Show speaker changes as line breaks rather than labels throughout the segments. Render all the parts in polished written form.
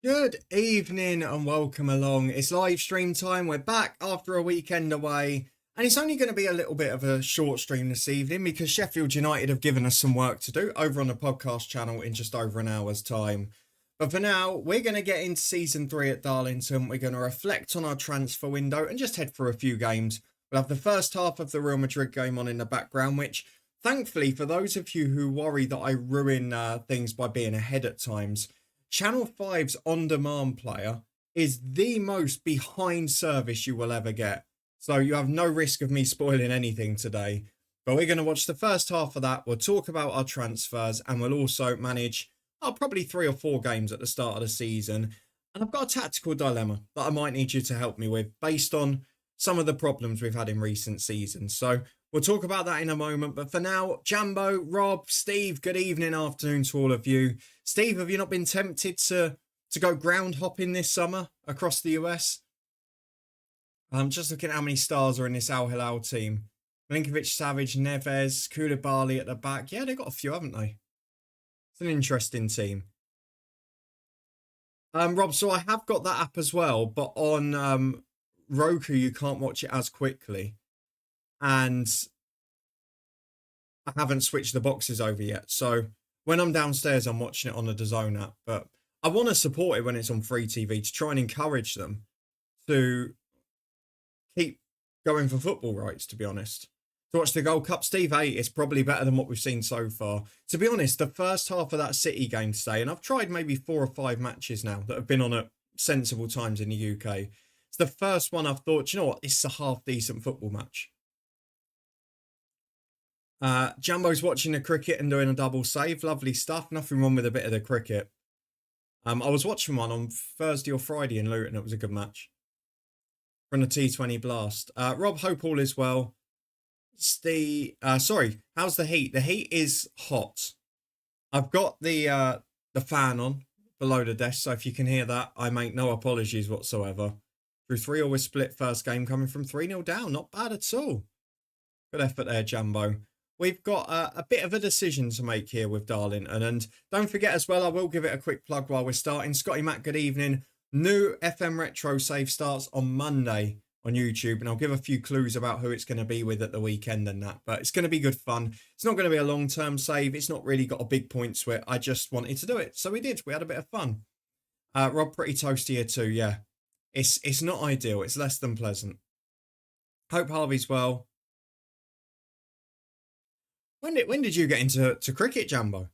Good evening and welcome along. It's live stream time. We're back after a weekend away, and it's only going to be a little bit of a short stream this evening because Sheffield United have given us some work to do over on the podcast channel in just over an hour's time. But for now, we're going to get into season 3 at Darlington. We're going to reflect on our transfer window and just head through a few games. We'll have the first half of the Real Madrid game on in the background, which thankfully, for those of you who worry that I ruin things by being ahead at times, Channel 5's on-demand player is the most behind service you will ever get. So you have no risk of me spoiling anything today. But we're going to watch the first half of that. We'll talk about our transfers and we'll also manage probably 3 or 4 games at the start of the season. And I've got a tactical dilemma that I might need you to help me with based on some of the problems we've had in recent seasons. So we'll talk about that in a moment. But for now, Jambo, Rob, Steve, good evening, afternoon to all of you. Steve, have you not been tempted to go ground hopping this summer across the US? I'm just looking at how many stars are in this Al Hilal team. Milinkovic, Savage, Neves, Koulibaly at the back. Yeah, they've got a few, haven't they? It's an interesting team. Rob, so I have got that app as well, but on Roku, you can't watch it as quickly. And I haven't switched the boxes over yet. So when I'm downstairs, I'm watching it on the DAZN app. But I want to support it when it's on free TV to try and encourage them to keep going for football rights, to be honest. To watch the Gold Cup, Steve, it's probably better than what we've seen so far. To be honest, the first half of that City game today, and I've tried maybe 4 or 5 matches now that have been on at sensible times in the UK. It's the first one I've thought, you know what, this is a half-decent football match. Jumbo's watching the cricket and doing a double save. Lovely stuff. Nothing wrong with a bit of the cricket. I was watching one on Thursday or Friday in Luton. It was a good match. From the T20 Blast. Rob, hope all is well. Sorry, how's the heat? The heat is hot. I've got the fan on below the desk, so if you can hear that, I make no apologies whatsoever. Through 3-0 with split first game coming from 3-0 down. Not bad at all. Good effort there, Jumbo. We've got a bit of a decision to make here with Darlington. And don't forget as well, I will give it a quick plug while we're starting. Scotty Matt, good evening. New FM Retro save starts on Monday on YouTube. And I'll give a few clues about who it's going to be with at the weekend and that. But it's going to be good fun. It's not going to be a long-term save. It's not really got a big point to it. I just wanted to do it. So we did. We had a bit of fun. Rob, pretty toasty here too. Yeah, it's not ideal. It's less than pleasant. Hope Harvey's well. When did you get into cricket, Jambo?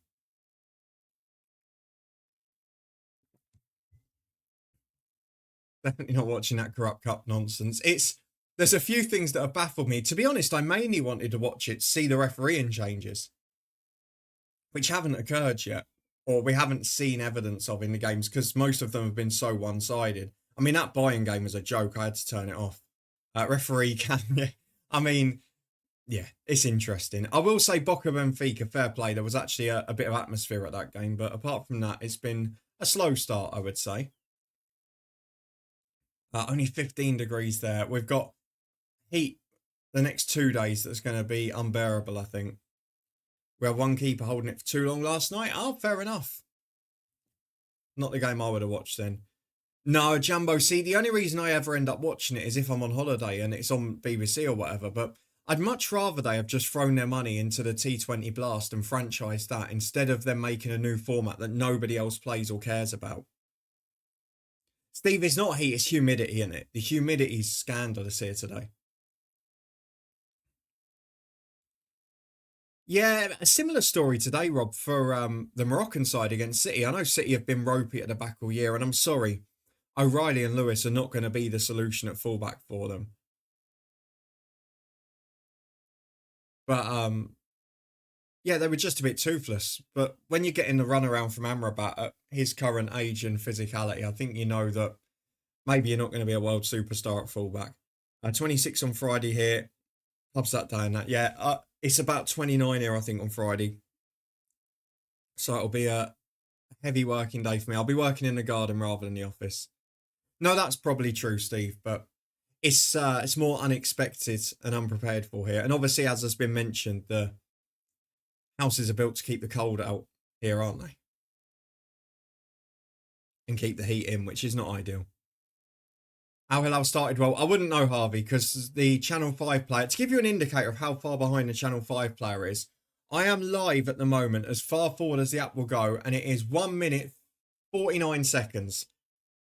Definitely not watching that corrupt cup nonsense. There's a few things that have baffled me. To be honest, I mainly wanted to watch it, see the refereeing changes, which haven't occurred yet, or we haven't seen evidence of in the games because most of them have been so one-sided. I mean, that Bayern game was a joke. I had to turn it off. Referee can, I mean, yeah, it's interesting. I will say Boca Benfica, fair play. There was actually a bit of atmosphere at that game. But apart from that, it's been a slow start, I would say. Only 15 degrees there. We've got heat the next 2 days that's going to be unbearable, I think. We had one keeper holding it for too long last night. Oh, fair enough. Not the game I would have watched then. No, Jumbo, see, the only reason I ever end up watching it is if I'm on holiday and it's on BBC or whatever. But I'd much rather they have just thrown their money into the T20 Blast and franchised that instead of them making a new format that nobody else plays or cares about. Steve, it's not heat, it's humidity, isn't it? The humidity's scandalous here today. Yeah, a similar story today, Rob, for the Moroccan side against City. I know City have been ropey at the back all year, and I'm sorry, O'Reilly and Lewis are not going to be the solution at fullback for them. But yeah, they were just a bit toothless. But when you're getting the runaround from Amrabat at his current age and physicality, I think you know that maybe you're not going to be a world superstar at fullback. 26 on Friday here. Club's that down that. Yeah, it's about 29 here, I think, on Friday. So it'll be a heavy working day for me. I'll be working in the garden rather than the office. No, that's probably true, Steve, but it's more unexpected and unprepared for here. And obviously, as has been mentioned, the houses are built to keep the cold out here, aren't they? and keep the heat in, which is not ideal. Al Hilal started well. I wouldn't know, Harvey, because the Channel 5 player, to give you an indicator of how far behind the Channel 5 player is, I am live at the moment as far forward as the app will go, and it is 1 minute 49 seconds.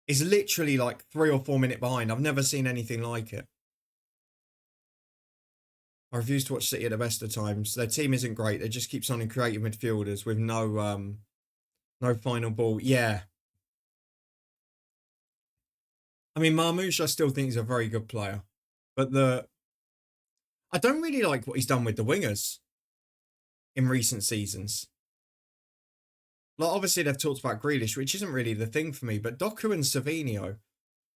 It's literally like 3 or 4 minutes behind. I've never seen anything like it. I refuse to watch City at the best of times. Their team isn't great. They just keep signing creative midfielders with no final ball. Yeah. I mean, Marmoush, I still think is a very good player. But I don't really like what he's done with the wingers in recent seasons. Like, obviously, they've talked about Grealish, which isn't really the thing for me. But Doku and Savinho,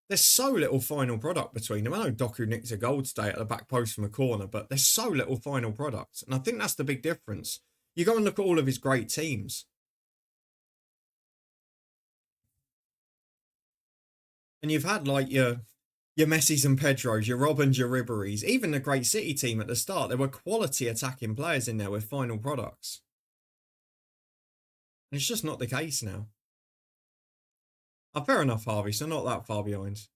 there's so little final product between them. I know Doku nicked a goal today at the back post from a corner, but there's so little final product. And I think that's the big difference. You go and look at all of his great teams. And you've had like your Messis and Pedros, your Robins, your Ribery's, even the great City team at the start. There were quality attacking players in there with final products. And it's just not the case now. Oh, fair enough, Harvey, so not that far behind.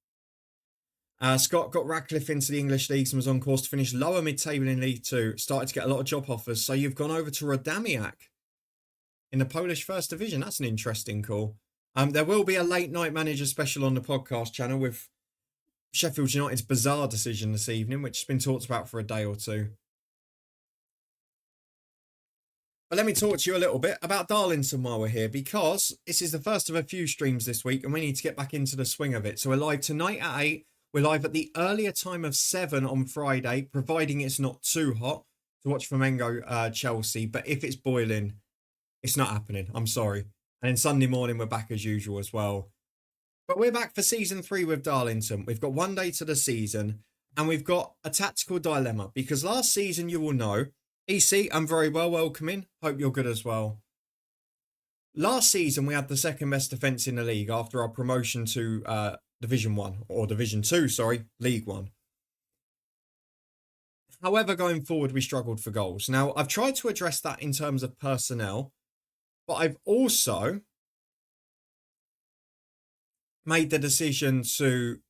Scott got Radcliffe into the English leagues and was on course to finish lower mid-table in League 2. Started to get a lot of job offers, so you've gone over to Radamiak in the Polish First Division. That's an interesting call. There will be a late night manager special on the podcast channel with Sheffield United's bizarre decision this evening, which has been talked about for a day or two. But let me talk to you a little bit about Darlington while we're here, because this is the first of a few streams this week and we need to get back into the swing of it. So we're live tonight at 8. We're live at the earlier time of 7 on Friday, providing it's not too hot to watch Flamengo Chelsea. But if it's boiling, it's not happening. I'm sorry. And then Sunday morning, we're back as usual as well. But we're back for season 3 with Darlington. We've got 1 day to the season and we've got a tactical dilemma, because last season, you will know, EC, I'm very well, welcoming. Hope you're good as well. Last season, we had the second best defence in the league after our promotion to Division 1, or Division 2, sorry, League 1. However, going forward, we struggled for goals. Now, I've tried to address that in terms of personnel, but I've also made the decision to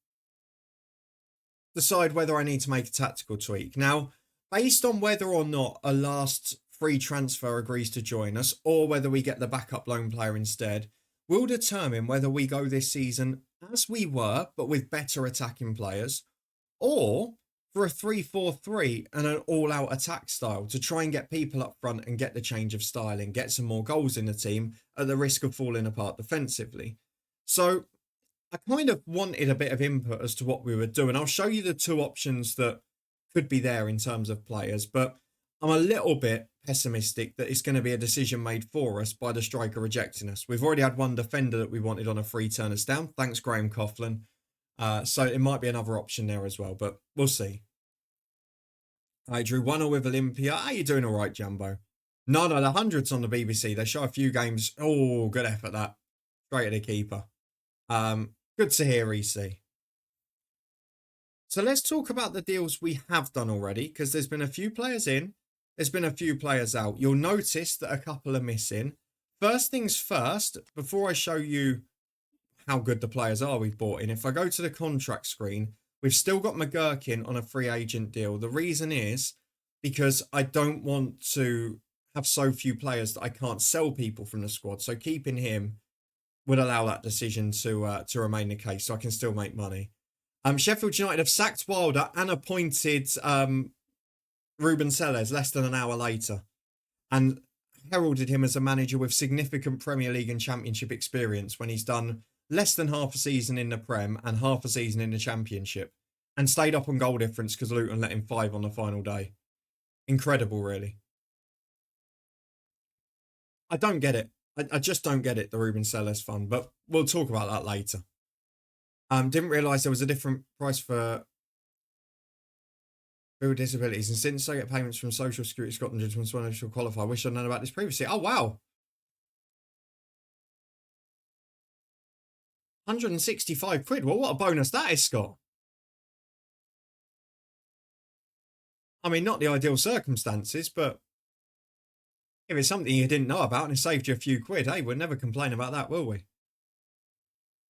decide whether I need to make a tactical tweak. Now, based on whether or not a last free transfer agrees to join us, or whether we get the backup loan player instead, will determine whether we go this season as we were, but with better attacking players, or for a 3-4-3 and an all-out attack style to try and get people up front and get the change of style and get some more goals in the team at the risk of falling apart defensively. So I kind of wanted a bit of input as to what we would do, and I'll show you the 2 options that could be there in terms of players, but I'm a little bit pessimistic that it's going to be a decision made for us by the striker rejecting us. We've already had one defender that we wanted on a free turn us down. Thanks, Graham Coughlin. So it might be another option there as well, but we'll see. I drew 1-0 with Olympia. How you doing all right, Jumbo? No, the hundreds on the BBC. They show a few games. Oh, good effort that. Straight at the keeper. Good to hear, EC. So let's talk about the deals we have done already, because there's been a few players in. There's been a few players out. You'll notice that a couple are missing. First things first, before I show you how good the players are we've bought in, if I go to the contract screen, we've still got McGurkin on a free agent deal. The reason is because I don't want to have so few players that I can't sell people from the squad. So keeping him would allow that decision to remain the case, so I can still make money. Sheffield United have sacked Wilder and appointed Ruben Selles less than an hour later, and heralded him as a manager with significant Premier League and Championship experience when he's done less than half a season in the Prem and half a season in the Championship, and stayed up on goal difference because Luton let him 5 on the final day. Incredible, really. I don't get it. I just don't get it, the Ruben Selles fund, but we'll talk about that later. Didn't realise there was a different price for people with disabilities, and since I get payments from Social Security Scotland judgments when I should qualify, I wish I'd known about this previously. Oh, wow. 165 quid. Well, what a bonus that is, Scott. I mean, not the ideal circumstances, but if it's something you didn't know about and it saved you a few quid, hey, we'll never complain about that, will we?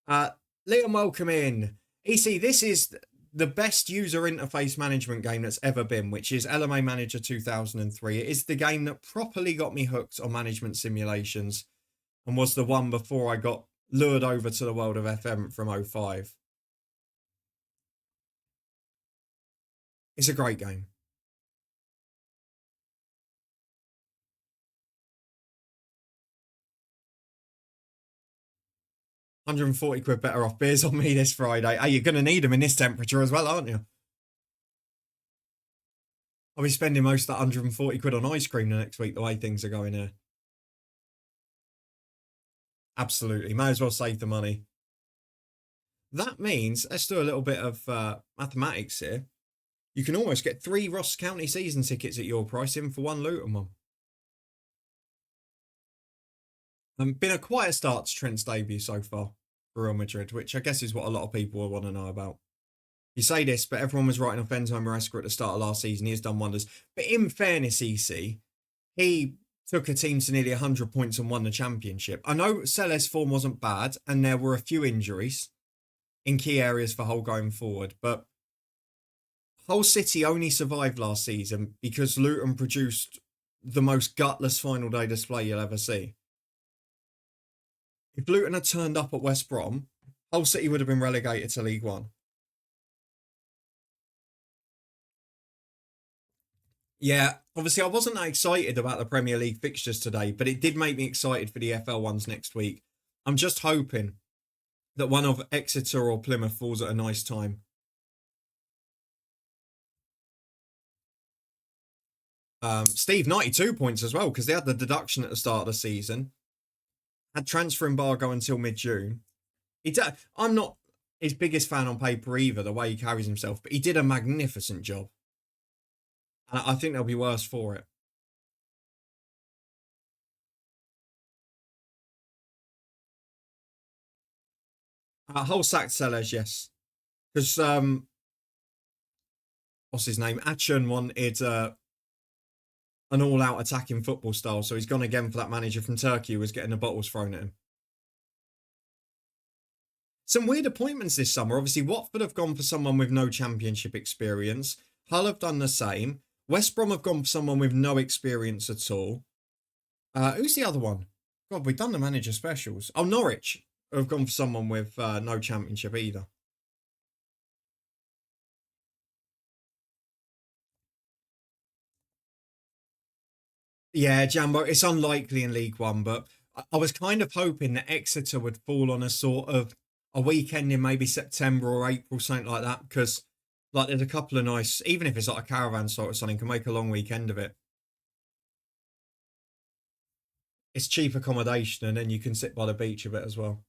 Uh, Liam, welcome in. EC, this is the best user interface management game that's ever been, which is LMA Manager 2003. It is the game that properly got me hooked on management simulations and was the one before I got lured over to the world of FM from '05. It's a great game. 140 quid better off beers on me this Friday. Hey, you're going to need them in this temperature as well, aren't you? I'll be spending most of that 140 quid on ice cream the next week, the way things are going here. Absolutely. May as well save the money. That means, let's do a little bit of mathematics here. You can almost get 3 Ross County season tickets at your price in for 1 Luton one. Been a quiet start to Trent's debut so far for Real Madrid, which I guess is what a lot of people will want to know about. You say this, but everyone was writing off Enzo Maresca at the start of last season. He has done wonders. But in fairness, EC, he took a team to nearly 100 points and won the championship. I know Celes's form wasn't bad, and there were a few injuries in key areas for Hull going forward, but Hull City only survived last season because Luton produced the most gutless final day display you'll ever see. If Luton had turned up at West Brom, Hull City would have been relegated to League One. Yeah, obviously I wasn't that excited about the Premier League fixtures today, but it did make me excited for the FL ones next week. I'm just hoping that one of Exeter or Plymouth falls at a nice time. Steve, 92 points as well, because they had the deduction at the start of the season. Had transfer embargo until mid-June. I'm not his biggest fan on paper either, the way he carries himself, but he did a magnificent job. And I think they'll be worse for it. Whole sacked Sellers, yes. Because, what's his name? Achin wanted an all-out attacking football style, so he's gone again for that manager from Turkey who was getting the bottles thrown at him. Some weird appointments this summer. Obviously, Watford have gone for someone with no championship experience. Hull have done the same. West Brom have gone for someone with no experience at all. Who's the other one? God, we've done the manager specials. Oh, Norwich have gone for someone with no championship either. Yeah, Jambo, it's unlikely in League One, but I was kind of hoping that Exeter would fall on a sort of a weekend in maybe September or April, something like that, because like there's a couple of nice, even if it's like a caravan sort of something, can make a long weekend of it. It's cheap accommodation, and then you can sit by the beach a bit as well.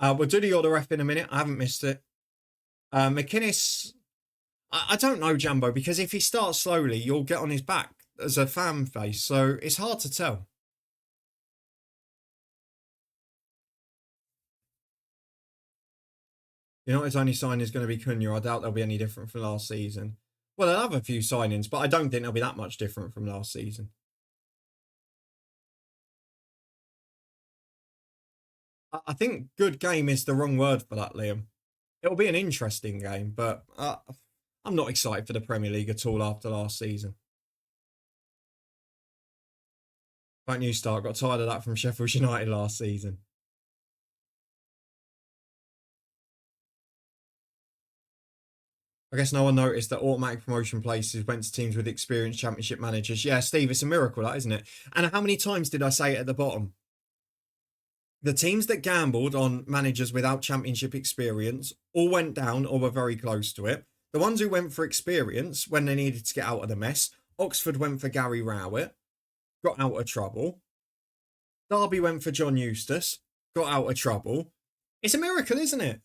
We'll do the order ref in a minute. I haven't missed it. McInnes, I don't know, Jambo, because if he starts slowly, you'll get on his back as a fan face, so it's hard to tell. You know, his only sign is going to be Cunha. I doubt they'll be any different from last season. Well, they'll have a few signings, but I don't think they'll be that much different from last season. I think good game is the wrong word for that, Liam. It'll be an interesting game, but I'm not excited for the Premier League at all after last season. Don't you start? Got tired of that from Sheffield United last season. I guess no one noticed that automatic promotion places went to teams with experienced championship managers. Yeah, Steve, it's a miracle, that, isn't it? And how many times did I say it at the bottom? The teams that gambled on managers without championship experience all went down or were very close to it. The ones who went for experience when they needed to get out of the mess, Oxford went for Gary Rowett, got out of trouble. Derby went for John Eustace, got out of trouble. It's a miracle, isn't it?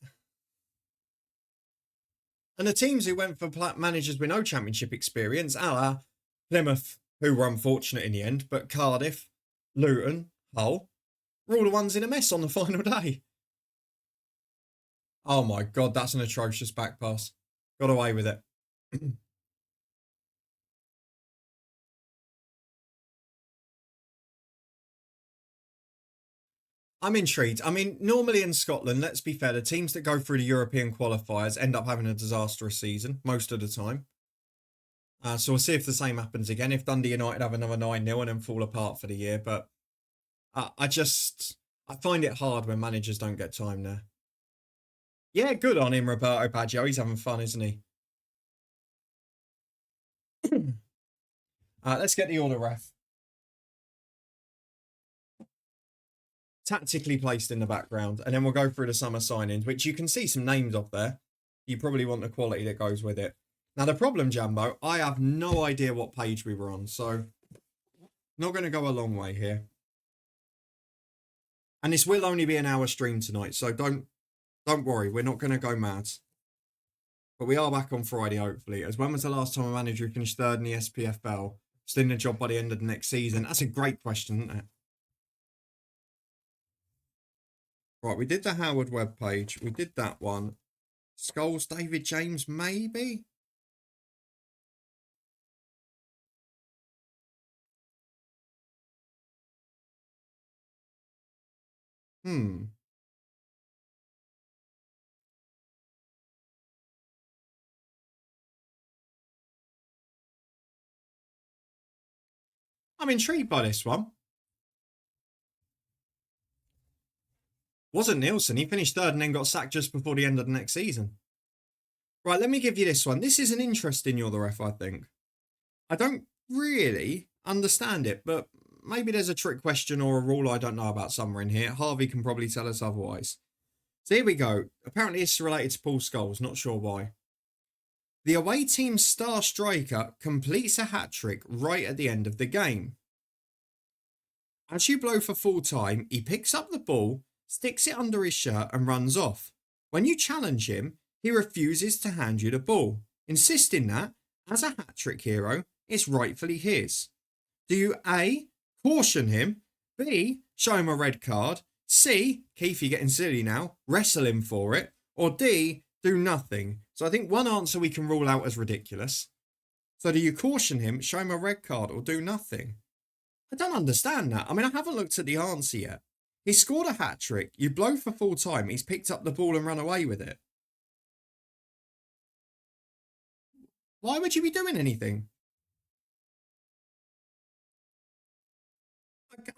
And the teams who went for managers with no championship experience, a la Plymouth, who were unfortunate in the end, but Cardiff, Luton, Hull, were all the ones in a mess on the final day. Oh my God, that's an atrocious back pass. Got away with it. I'm intrigued. I mean, normally in Scotland, let's be fair, the teams that go through the European qualifiers end up having a disastrous season most of the time. So we'll see if the same happens again. If Dundee United have another 9-0 and then fall apart for the year. But I find it hard when managers don't get time there. Yeah, good on him, Roberto Baggio. He's having fun, isn't he? Let's get the order ref. Tactically placed in the background, and then we'll go through the summer signings, which you can see some names of there. You probably want the quality that goes with it. Now, the problem, Jambo, I have no idea what page we were on, so not going to go a long way here. And this will only be an hour stream tonight, so don't worry, we're not going to go mad. But we are back on Friday, hopefully. As when was the last time a manager finished third in the SPFL? Still in the job by the end of the next season? That's a great question, isn't it? Right, we did the Howard web page. We did that one. Scholes, David James, maybe? I'm intrigued by this one. Wasn't Nielsen. He finished third and then got sacked just before the end of the next season. Right, let me give you this one. This is an interesting You're the Ref, I think. I don't really understand it, but maybe there's a trick question or a rule I don't know about somewhere in here. Harvey can probably tell us otherwise. So here we go. Apparently it's related to Paul Scholes, not sure why. The away team's star striker completes a hat-trick right at the end of the game. As you blow for full time, he picks up the ball, sticks it under his shirt and runs off. When you challenge him, he refuses to hand you the ball, insisting that, as a hat-trick hero, it's rightfully his. Do you A, caution him, B, show him a red card, C, Keith, you're getting silly now, wrestle him for it, or D, do nothing? So I think one answer we can rule out as ridiculous. So do you caution him, show him a red card, or do nothing? I don't understand that. I mean, I haven't looked at the answer yet. He scored a hat-trick, you blow for full time, he's picked up the ball and run away with it. Why would you be doing anything?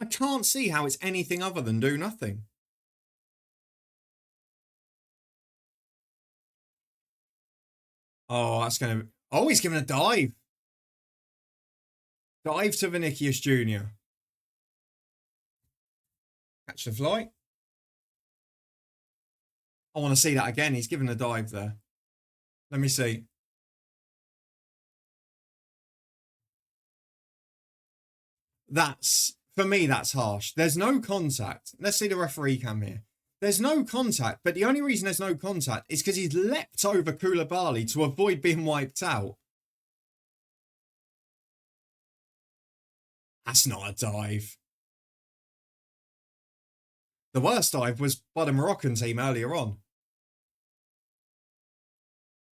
I can't see how it's anything other than do nothing. Oh, that's going to... Oh, he's giving a dive. Dive to Vinicius Jr. Catch the fly. I want to see that again. He's given a dive there. Let me see. For me, that's harsh. There's no contact. Let's see the referee cam here. There's no contact, but the only reason there's no contact is because he's leapt over Koulibaly to avoid being wiped out. That's not a dive. The worst dive was by the Moroccan team earlier on.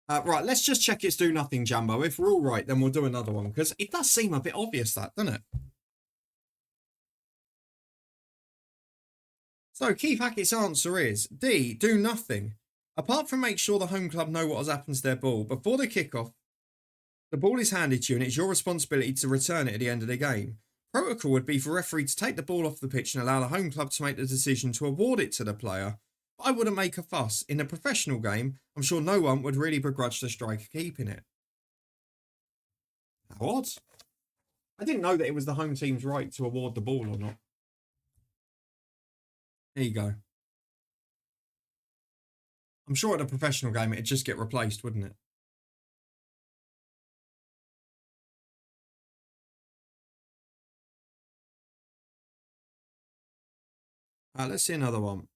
Right, let's just check it's do nothing, Jumbo. If we're all right, then we'll do another one, because it does seem a bit obvious that, doesn't it? So Keith Hackett's answer is D, do nothing. Apart from make sure the home club know what has happened to their ball, before the kickoff, the ball is handed to you and it's your responsibility to return it at the end of the game. Protocol would be for referee to take the ball off the pitch and allow the home club to make the decision to award it to the player. But I wouldn't make a fuss. In a professional game, I'm sure no one would really begrudge the striker keeping it. How odd. I didn't know that it was the home team's right to award the ball or not. There you go. I'm sure at a professional game it'd just get replaced, wouldn't it? Let's see another one.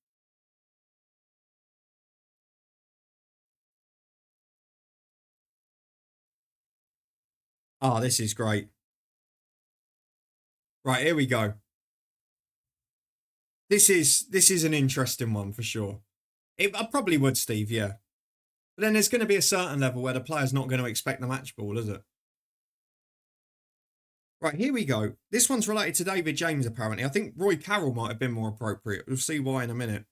Oh, this is great. Right, here we go. This is an interesting one for sure. I probably would, Steve, yeah. But then there's going to be a certain level where the player's not going to expect the match ball, is it? Right, here we go. This one's related to David James, apparently. I think Roy Carroll might have been more appropriate. We'll see why in a minute.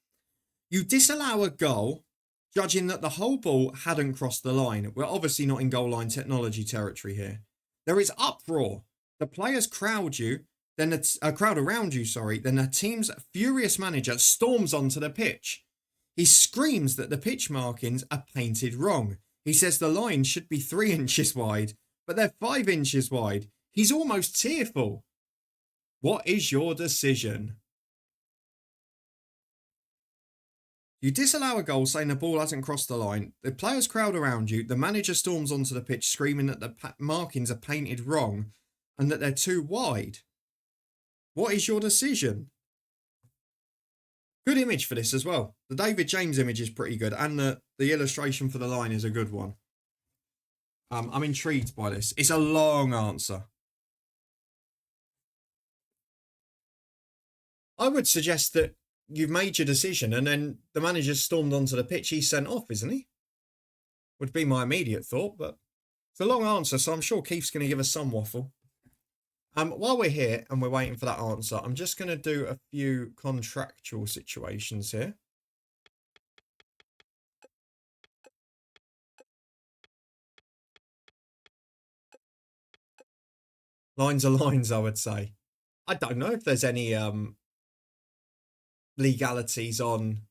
You disallow a goal, judging that the whole ball hadn't crossed the line. We're obviously not in goal line technology territory here. There is uproar. The players crowd you, then a crowd around you, sorry. Then the team's furious manager storms onto the pitch. He screams that the pitch markings are painted wrong. He says the line should be 3 inches wide, but they're 5 inches wide. He's almost tearful. What is your decision? You disallow a goal saying the ball hasn't crossed the line. The players crowd around you. The manager storms onto the pitch screaming that the markings are painted wrong and that they're too wide. What is your decision? Good image for this as well. The David James image is pretty good, and the illustration for the line is a good one. I'm intrigued by this. It's a long answer. I would suggest that you've made your decision and then the manager's stormed onto the pitch. He's sent off, isn't he? Would be my immediate thought, but it's a long answer, so I'm sure Keith's going to give us some waffle. While we're here and we're waiting for that answer, I'm just going to do a few contractual situations here. Lines are lines, I would say. I don't know if there's any legalities on...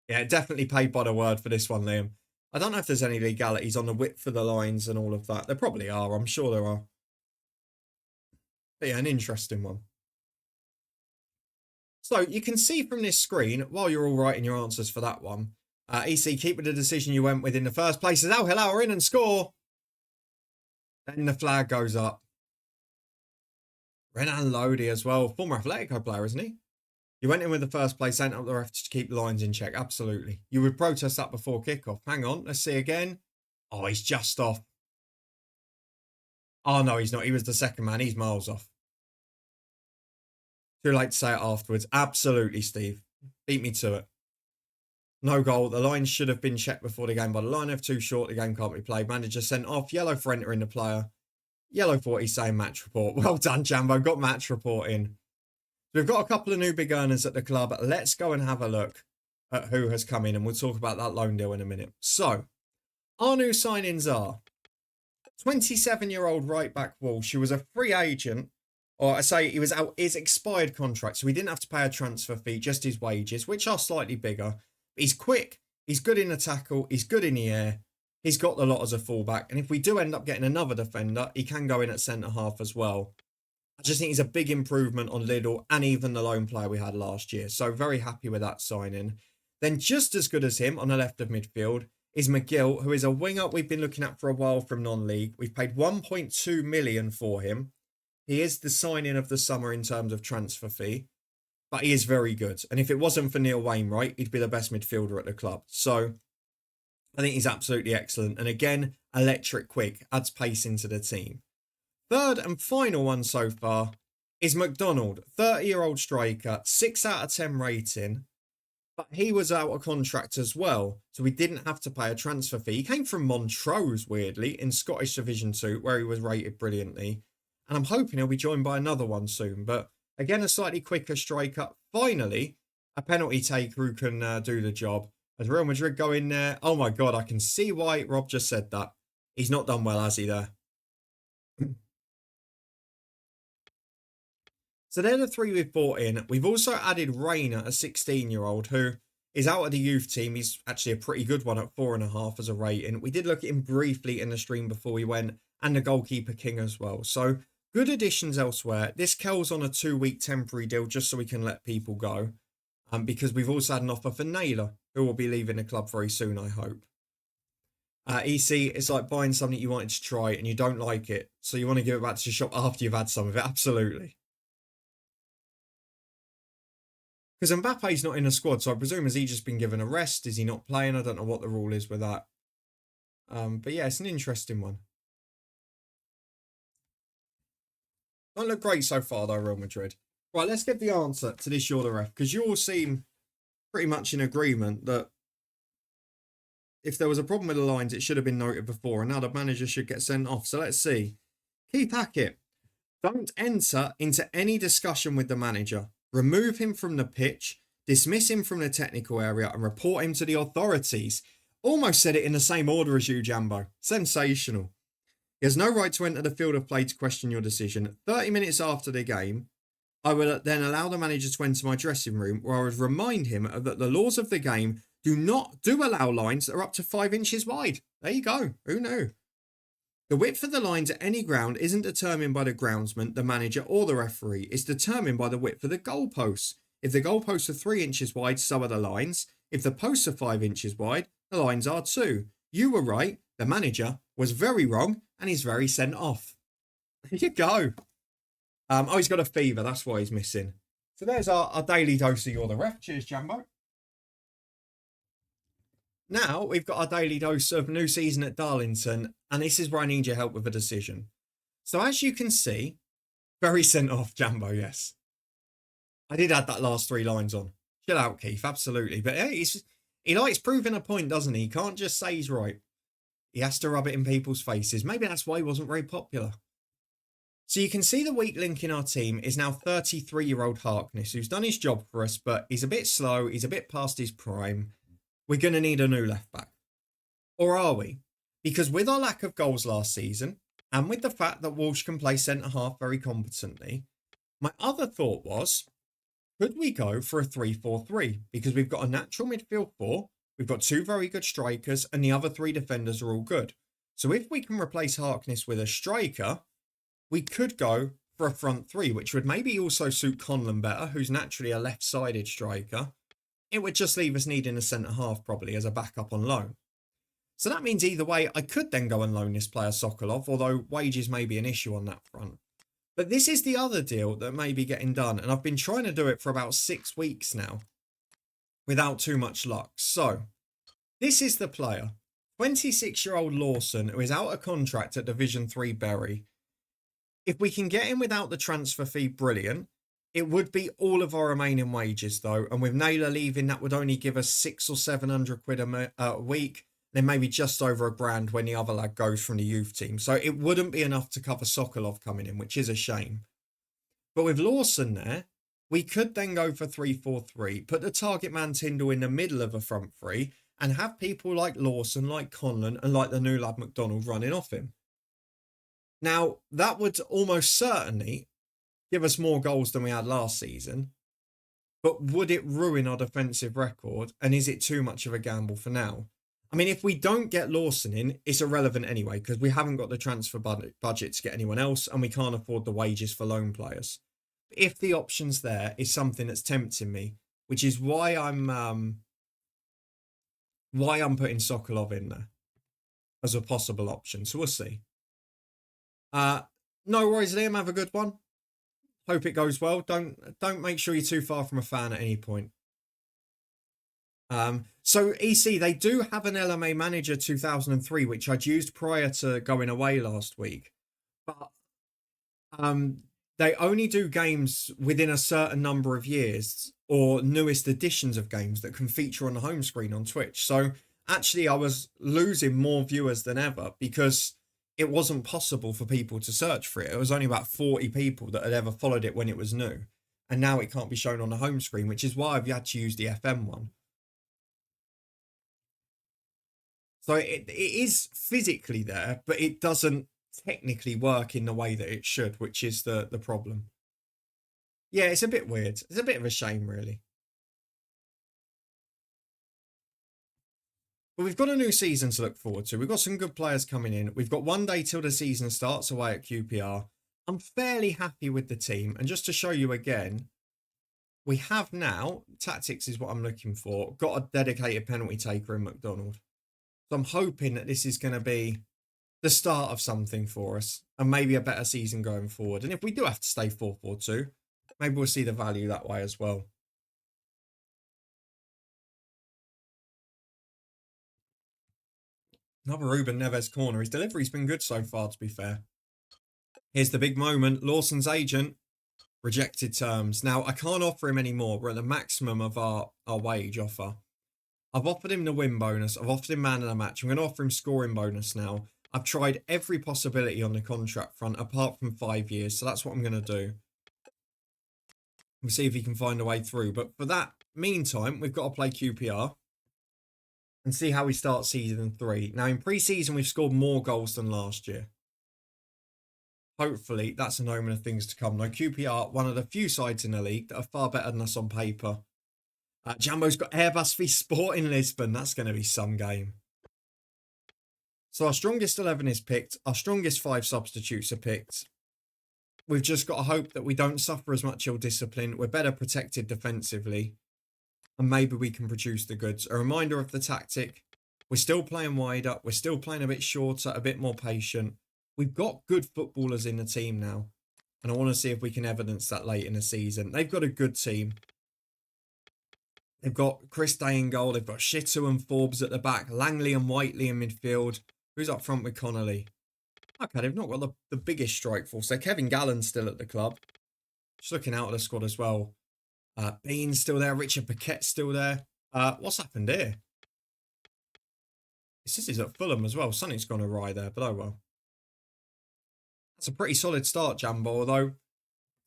Yeah, definitely paid by the word for this one, Liam. I don't know if there's any legalities on the width of the lines and all of that. There probably are. I'm sure there are. But yeah, an interesting one. So you can see from this screen, while you're all writing your answers for that one, EC, keep with the decision you went with in the first place. As Al Hilal are in and score. Then the flag goes up. Renan Lodi as well. Former Atletico player, isn't he? You went in with the first place, sent up the ref to keep the lines in check. Absolutely. You would protest that before kickoff. Hang on. Let's see again. Oh, he's just off. Oh, no, he's not. He was the second man. He's miles off. Too late to say it afterwards. Absolutely, Steve. Beat me to it. No goal. The line should have been checked before the game, but the line of too short. The game can't be played. Manager sent off. Yellow for entering the player. Yellow for what he's saying. Match report. Well done, Jambo. Got match report in. We've got a couple of new big earners at the club. Let's go and have a look at who has come in, and we'll talk about that loan deal in a minute. So, our new signings are 27-year-old right-back Walsh, who was a free agent, or I say he was out his expired contract, so he didn't have to pay a transfer fee, just his wages, which are slightly bigger. He's quick, he's good in the tackle, he's good in the air, he's got the lot as a fullback, and if we do end up getting another defender, he can go in at centre-half as well. I just think he's a big improvement on Lidl and even the lone player we had last year. So very happy with that signing. Then just as good as him on the left of midfield is McGill, who is a winger we've been looking at for a while from non-league. We've paid 1.2 million for him. He is the signing of the summer in terms of transfer fee, but he is very good. And if it wasn't for Neil Wainwright, he'd be the best midfielder at the club. So I think he's absolutely excellent. And again, electric quick, adds pace into the team. Third and final one so far is McDonald, 30-year-old striker, 6 out of 10 rating, but he was out of contract as well, so we didn't have to pay a transfer fee. He came from Montrose, weirdly, in Scottish Division 2, where he was rated brilliantly, and I'm hoping he'll be joined by another one soon, but again, a slightly quicker striker. Finally, a penalty taker who can do the job. As Real Madrid go in there, oh my God, I can see why Rob just said that. He's not done well, has he, there? So they're the 3 we've brought in. We've also added Rayner, a 16-year-old who is out of the youth team. He's actually a pretty good one at 4.5 as a rating. We did look at him briefly in the stream before we went, and the goalkeeper King as well. So good additions elsewhere. This Kel's on a 2-week temporary deal just so we can let people go. Because we've also had an offer for Naylor, who will be leaving the club very soon, I hope. EC, it's like buying something you wanted to try and you don't like it, so you want to give it back to the shop after you've had some of it. Absolutely. Because Mbappe's not in the squad, so I presume has he just been given a rest? Is he not playing? I don't know what the rule is with that. But yeah, it's an interesting one. Don't look great so far though, Real Madrid. Right, let's get the answer to this You're the Ref, because you all seem pretty much in agreement that if there was a problem with the lines, it should have been noted before, and now the manager should get sent off. So let's see. Keith Hackett. Don't enter into any discussion with the manager. Remove him from the pitch, dismiss him from the technical area, and report him to the authorities. Almost said it in the same order as you, Jambo. Sensational. He has no right to enter the field of play to question your decision. 30 minutes after the game, I will then allow the manager to enter my dressing room, where I would remind him that the laws of the game do allow lines that are up to 5 inches wide. There you go. Who knew? The width of the lines at any ground isn't determined by the groundsman, the manager, or the referee. It's determined by the width of the goalposts. If the goalposts are 3 inches wide, so are the lines. If the posts are 5 inches wide, the lines are too. You were right. The manager was very wrong, and he's very sent off. There you go. He's got a fever. That's why he's missing. So there's our daily dose of You're the Ref. Cheers, Jambo. Now we've got our daily dose of new season at Darlington, and this is where I need your help with a decision. So as you can see, very sent off, Jambo, yes. I did add that last 3 lines on. Chill out, Keith, absolutely. But hey, he likes proving a point, doesn't he? He can't just say he's right. He has to rub it in people's faces. Maybe that's why he wasn't very popular. So you can see the weak link in our team is now 33-year-old Harkness, who's done his job for us, but he's a bit slow, he's a bit past his prime. We're going to need a new left back. Or are we? Because with our lack of goals last season, and with the fact that Walsh can play centre-half very competently, my other thought was, could we go for a 3-4-3? Because we've got a natural midfield 4, we've got 2 very good strikers, and the other 3 defenders are all good. So if we can replace Harkness with a striker, we could go for a front 3, which would maybe also suit Conlon better, who's naturally a left-sided striker. It would just leave us needing a centre-half probably as a backup on loan. So that means either way, I could then go and loan this player Sokolov, although wages may be an issue on that front. But this is the other deal that may be getting done, and I've been trying to do it for about 6 weeks now without too much luck. So, this is the player. 26-year-old Lawson, who is out of contract at Division 3 Bury. If we can get him without the transfer fee, brilliant. It would be all of our remaining wages, though, and with Naylor leaving, that would only give us 600 or 700 quid a week, then maybe just over $1,000 when the other lad goes from the youth team. So it wouldn't be enough to cover Sokolov coming in, which is a shame. But with Lawson there, we could then go for 3-4-3, put the target man Tyndall in the middle of a front 3, and have people like Lawson, like Conlon, and like the new lad McDonald running off him. Now, that would almost certainly give us more goals than we had last season, but would it ruin our defensive record, and is it too much of a gamble for now? I mean, if we don't get Lawson in, it's irrelevant anyway, because we haven't got the transfer budget to get anyone else, and we can't afford the wages for loan players. But if the option's there, is something that's tempting me, which is why I'm putting Sokolov in there as a possible option. So we'll see. No worries, Liam. Have a good one. Hope it goes well. Don't make sure you're too far from a fan at any point. So EC, they do have an LMA Manager 2003, which I'd used prior to going away last week. But they only do games within a certain number of years or newest editions of games that can feature on the home screen on Twitch. So actually I was losing more viewers than ever because it wasn't possible for people to search for it. It was only about 40 people that had ever followed it when it was new. And now it can't be shown on the home screen, which is why I've had to use the FM one. So it is physically there, but it doesn't technically work in the way that it should, which is the problem. Yeah, it's a bit weird. It's a bit of a shame, really. But we've got a new season to look forward to. We've got some good players coming in. We've got one day till the season starts away at QPR. I'm fairly happy with the team. And just to show you again, we have now, tactics is what I'm looking for, got a dedicated penalty taker in McDonald. So I'm hoping that this is going to be the start of something for us and maybe a better season going forward. And if we do have to stay 4-4-2, maybe we'll see the value that way as well. Another Ruben Neves corner. His delivery's been good so far, to be fair. Here's the big moment. Lawson's agent rejected terms. Now, I can't offer him any more. We're at the maximum of our wage offer. I've offered him the win bonus. I've offered him man of the match. I'm going to offer him scoring bonus now. I've tried every possibility on the contract front apart from 5 years. So that's what I'm going to do. We'll see if he can find a way through. But for that meantime, we've got to play QPR and see how we start season 3. Now, in pre-season, we've scored more goals than last year. Hopefully, that's an omen of things to come. Now, QPR, one of the few sides in the league that are far better than us on paper. Jambo's got Airbus v Sporting Lisbon. That's going to be some game. So our strongest 11 is picked. Our strongest 5 substitutes are picked. We've just got to hope that we don't suffer as much ill discipline. We're better protected defensively. And maybe we can produce the goods. A reminder of the tactic. We're still playing wider. We're still playing a bit shorter, a bit more patient. We've got good footballers in the team now. And I want to see if we can evidence that late in the season. They've got a good team. They've got Chris Day in goal. They've got Shitu and Forbes at the back. Langley and Whiteley in midfield. Who's up front with Connolly? Okay, they've not got the biggest strike force. So Kevin Gallen's still at the club. Just looking out of the squad as well. Bean's still there. Richard Paquette's still there. What's happened here? This is at Fulham as well. Something's gone awry there, but oh well. That's a pretty solid start, Jambo, although it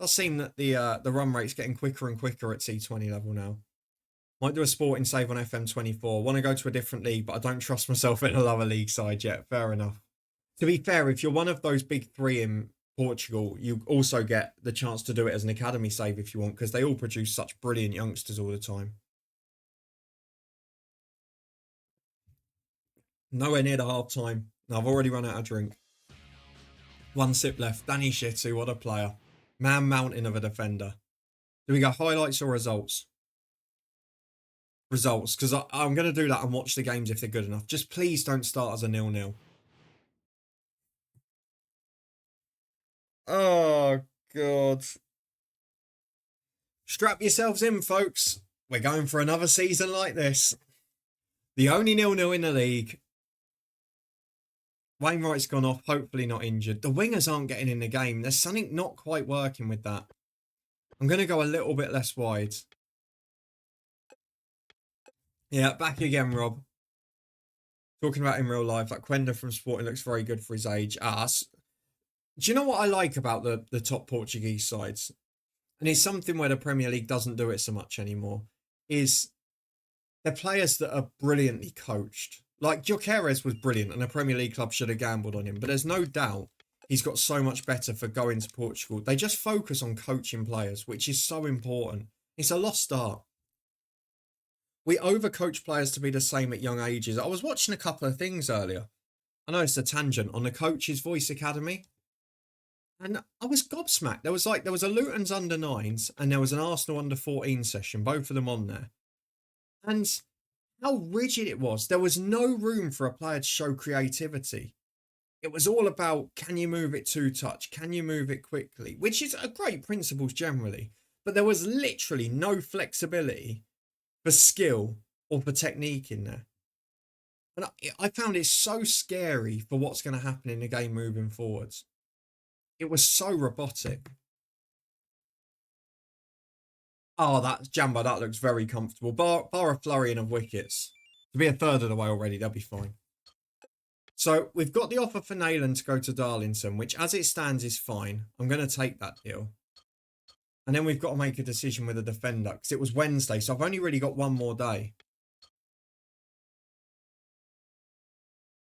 does seem that the run rate's getting quicker and quicker at T20 level now. Might do a sporting save on FM24. Want to go to a different league, but I don't trust myself in a lower league side yet. Fair enough. To be fair, if you're one of those big 3 in Portugal, you also get the chance to do it as an academy save if you want, because they all produce such brilliant youngsters all the time. Nowhere near the half time. No, I've already run out of drink. 1 sip left. Danny Shitu, what a player. Man mountain of a defender. Do we go highlights or results? Results, because I'm going to do that and watch the games if they're good enough. Just please don't start as a 0-0. Oh, God. Strap yourselves in, folks. We're going for another season like this. The only 0-0 in the league. Wainwright's gone off, hopefully not injured. The wingers aren't getting in the game. There's something not quite working with that. I'm going to go a little bit less wide. Yeah, back again, Rob. Talking about in real life, like Quenda from Sporting looks very good for his age. Do you know what I like about the top Portuguese sides? And it's something where the Premier League doesn't do it so much anymore. Is they're players that are brilliantly coached. Like Gyökeres was brilliant and a Premier League club should have gambled on him. But there's no doubt he's got so much better for going to Portugal. They just focus on coaching players, which is so important. It's a lost art. We overcoach players to be the same at young ages. I was watching a couple of things earlier. I know it's a tangent on the Coach's Voice Academy. And I was gobsmacked. There was a Luton's under 9s and there was an Arsenal under 14 session, both of them on there. And how rigid it was. There was no room for a player to show creativity. It was all about, can you move it 2-touch? Can you move it quickly? Which is a great principles generally. But there was literally no flexibility for skill or for technique in there. And I found it so scary for what's going to happen in the game moving forwards. It was so robotic. Oh, that's Jambo. That looks very comfortable. Bar a flurrying of wickets. To be a third of the way already, they'll be fine. So we've got the offer for Nayland to go to Darlington, which as it stands is fine. I'm going to take that deal. And then we've got to make a decision with a defender because it was Wednesday, so I've only really got one more day.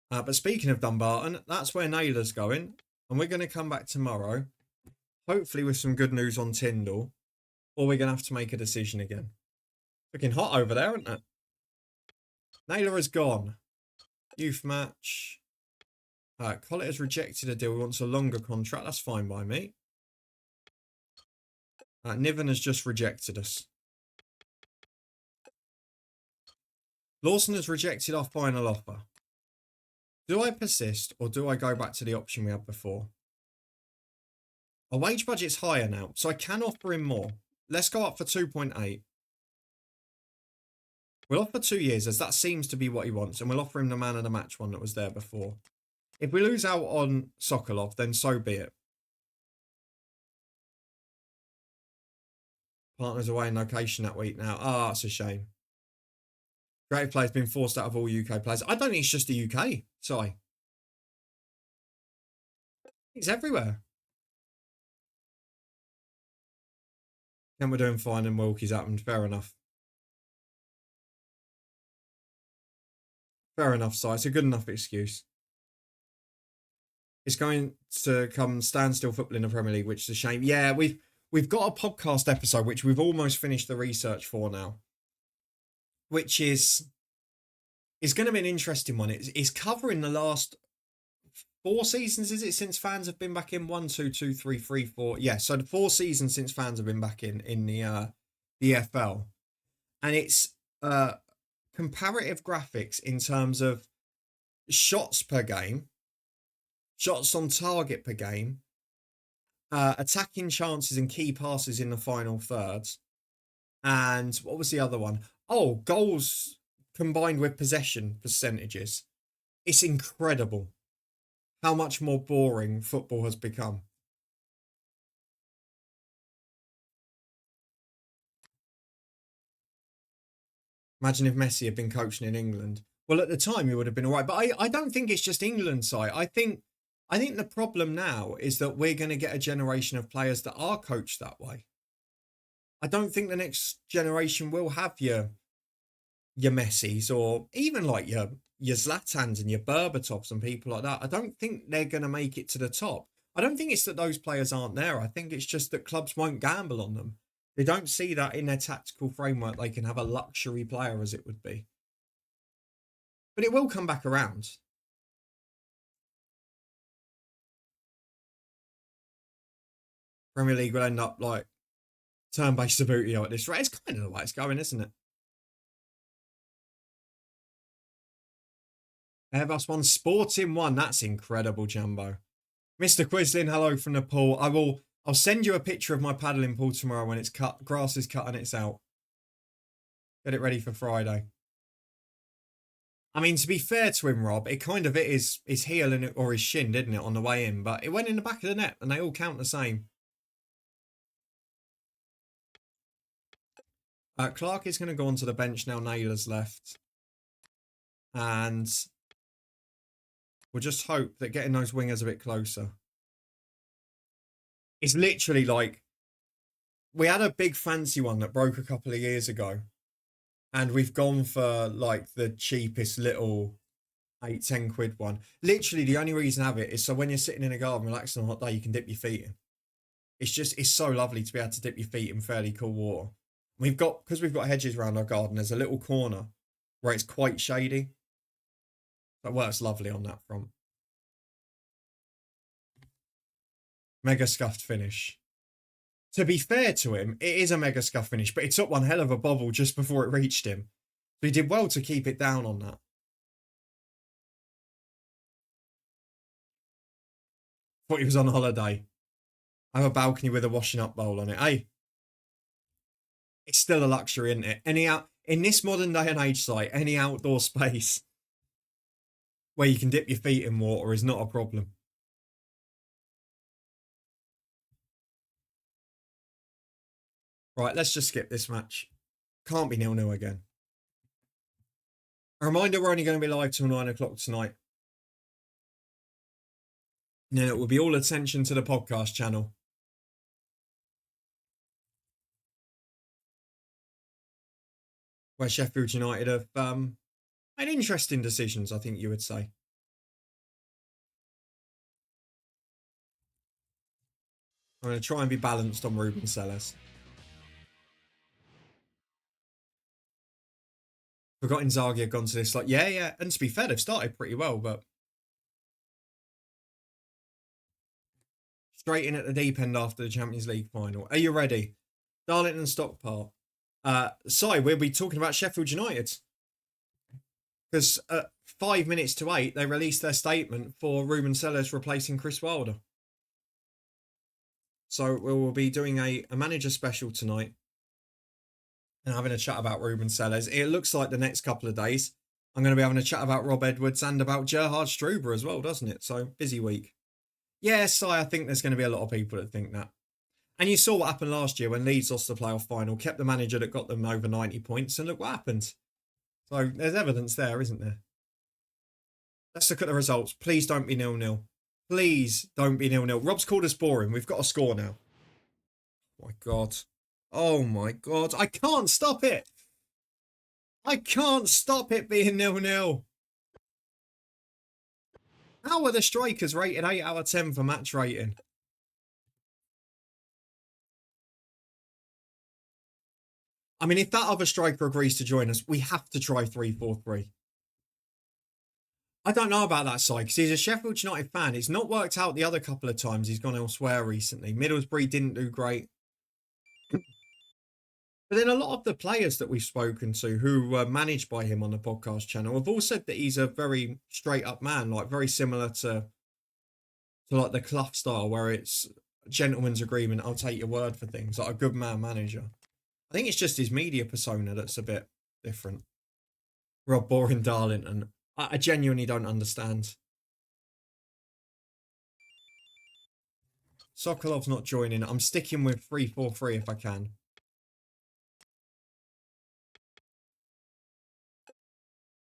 But speaking of Dumbarton, that's where Naylor's going. And we're going to come back tomorrow, hopefully with some good news on Tyndall. Or we're going to have to make a decision again. Looking hot over there, isn't it? Naylor has gone. Youth match. Collett has rejected a deal. He wants a longer contract. That's fine by me. Niven has just rejected us. Lawson has rejected our final offer. Do I persist or do I go back to the option we had before? Our wage budget's higher now, so I can offer him more. Let's go up for 2.8. We'll offer 2 years as that seems to be what he wants, and we'll offer him the man of the match one that was there before. If we lose out on Sokolov, then so be it. Partners away in location that week now. Ah, it's a shame. Great player's been forced out of all UK players. I don't think it's just the UK. Sorry. He's everywhere. And we're doing fine and Wilkie's happened. Fair enough. Fair enough, Si. It's a good enough excuse. It's going to come standstill football in the Premier League, which is a shame. Yeah, we've got a podcast episode which we've almost finished the research for now, which is going to be an interesting one. It's covering the last 4 seasons, is it, since fans have been back in? 1, 2, 2, 3, 3, 4. Yeah, so the 4 seasons since fans have been back in the FL, and it's comparative graphics in terms of shots per game, shots on target per game, attacking chances and key passes in the final thirds, and what was the other one? Oh, goals combined with possession percentages. It's incredible how much more boring football has become. Imagine if Messi had been coaching in England. Well, at the time he would have been all right, but I don't think it's just England's side. I think the problem now is that we're going to get a generation of players that are coached that way. I don't think the next generation will have your Messis or even like your Zlatans and your Berbatovs and people like that. I don't think they're going to make it to the top. I don't think it's that those players aren't there. I think it's just that clubs won't gamble on them. They don't see that in their tactical framework. They can have a luxury player, as it would be. But it will come back around. Premier League will end up like turn-based Sabutio at this rate. It's kind of the way it's going, isn't it? Airbus 1, Sporting 1. That's incredible, Jumbo. Mr. Quislin, hello from the pool. I'll send you a picture of my paddling pool tomorrow when it's cut. Grass is cut and it's out. Get it ready for Friday. I mean, to be fair to him, Rob, it kind of is his heel and or his shin, didn't it, on the way in? But it went in the back of the net and they all count the same. Clark is going to go onto the bench now. Naylor's left. And we'll just hope that getting those wingers a bit closer. It's literally like we had a big fancy one that broke a couple of years ago. And we've gone for like the cheapest little 8-10 quid one. Literally the only reason I have it is so when you're sitting in a garden relaxing on a hot day, you can dip your feet in. It's so lovely to be able to dip your feet in fairly cool water. Because we've got hedges around our garden, there's a little corner where it's quite shady. That works lovely on that front. Mega scuffed finish. To be fair to him, it is a mega scuff finish, but it took one hell of a bobble just before it reached him. So he did well to keep it down on that. Thought he was on holiday. I have a balcony with a washing up bowl on it. Hey, it's still a luxury, isn't it? In this modern day and age site, any outdoor space where you can dip your feet in water is not a problem. Right, let's just skip this match. Can't be 0-0 again. A reminder, we're only going to be live till 9 o'clock tonight. And then it will be all attention to the podcast channel. Where Sheffield United have made interesting decisions, I think you would say. I'm going to try and be balanced on Ruben Sellers. Forgot Inzaghi had gone to this. Like, yeah. And to be fair, they've started pretty well, but straight in at the deep end after the Champions League final. Are you ready? Darlington Stockport. Si, we'll be talking about Sheffield United. Because at 5 minutes to 8, they released their statement for Ruben Sellers replacing Chris Wilder. So we will be doing a manager special tonight and having a chat about Ruben Sellers. It looks like the next couple of days I'm going to be having a chat about Rob Edwards and about Gerhard Struber as well, doesn't it? So busy week. Yes, I think there's going to be a lot of people that think that. And you saw what happened last year when Leeds lost the playoff final, kept the manager that got them over 90 points, and look what happened. So there's evidence there, isn't there? Let's look at the results. Please don't be 0-0. Please don't be 0-0. Rob's called us boring. We've got a score now. Oh my God. Oh my God. I can't stop it. I can't stop it being 0-0. How are the strikers rated 8 out of 10 for match rating? I mean, if that other striker agrees to join us, we have to try 3-4-3. I don't know about that side because he's a Sheffield United fan. It's not worked out the other couple of times he's gone elsewhere recently. Middlesbrough didn't do great. But then a lot of the players that we've spoken to who were managed by him on the podcast channel have all said that he's a very straight up man, like very similar to like the Clough style where it's gentleman's agreement. I'll take your word for things, like a good man manager. I think it's just his media persona that's a bit different. Rob boring Darlington. I genuinely don't understand. Sokolov's not joining. I'm sticking with 3-4-3 if I can.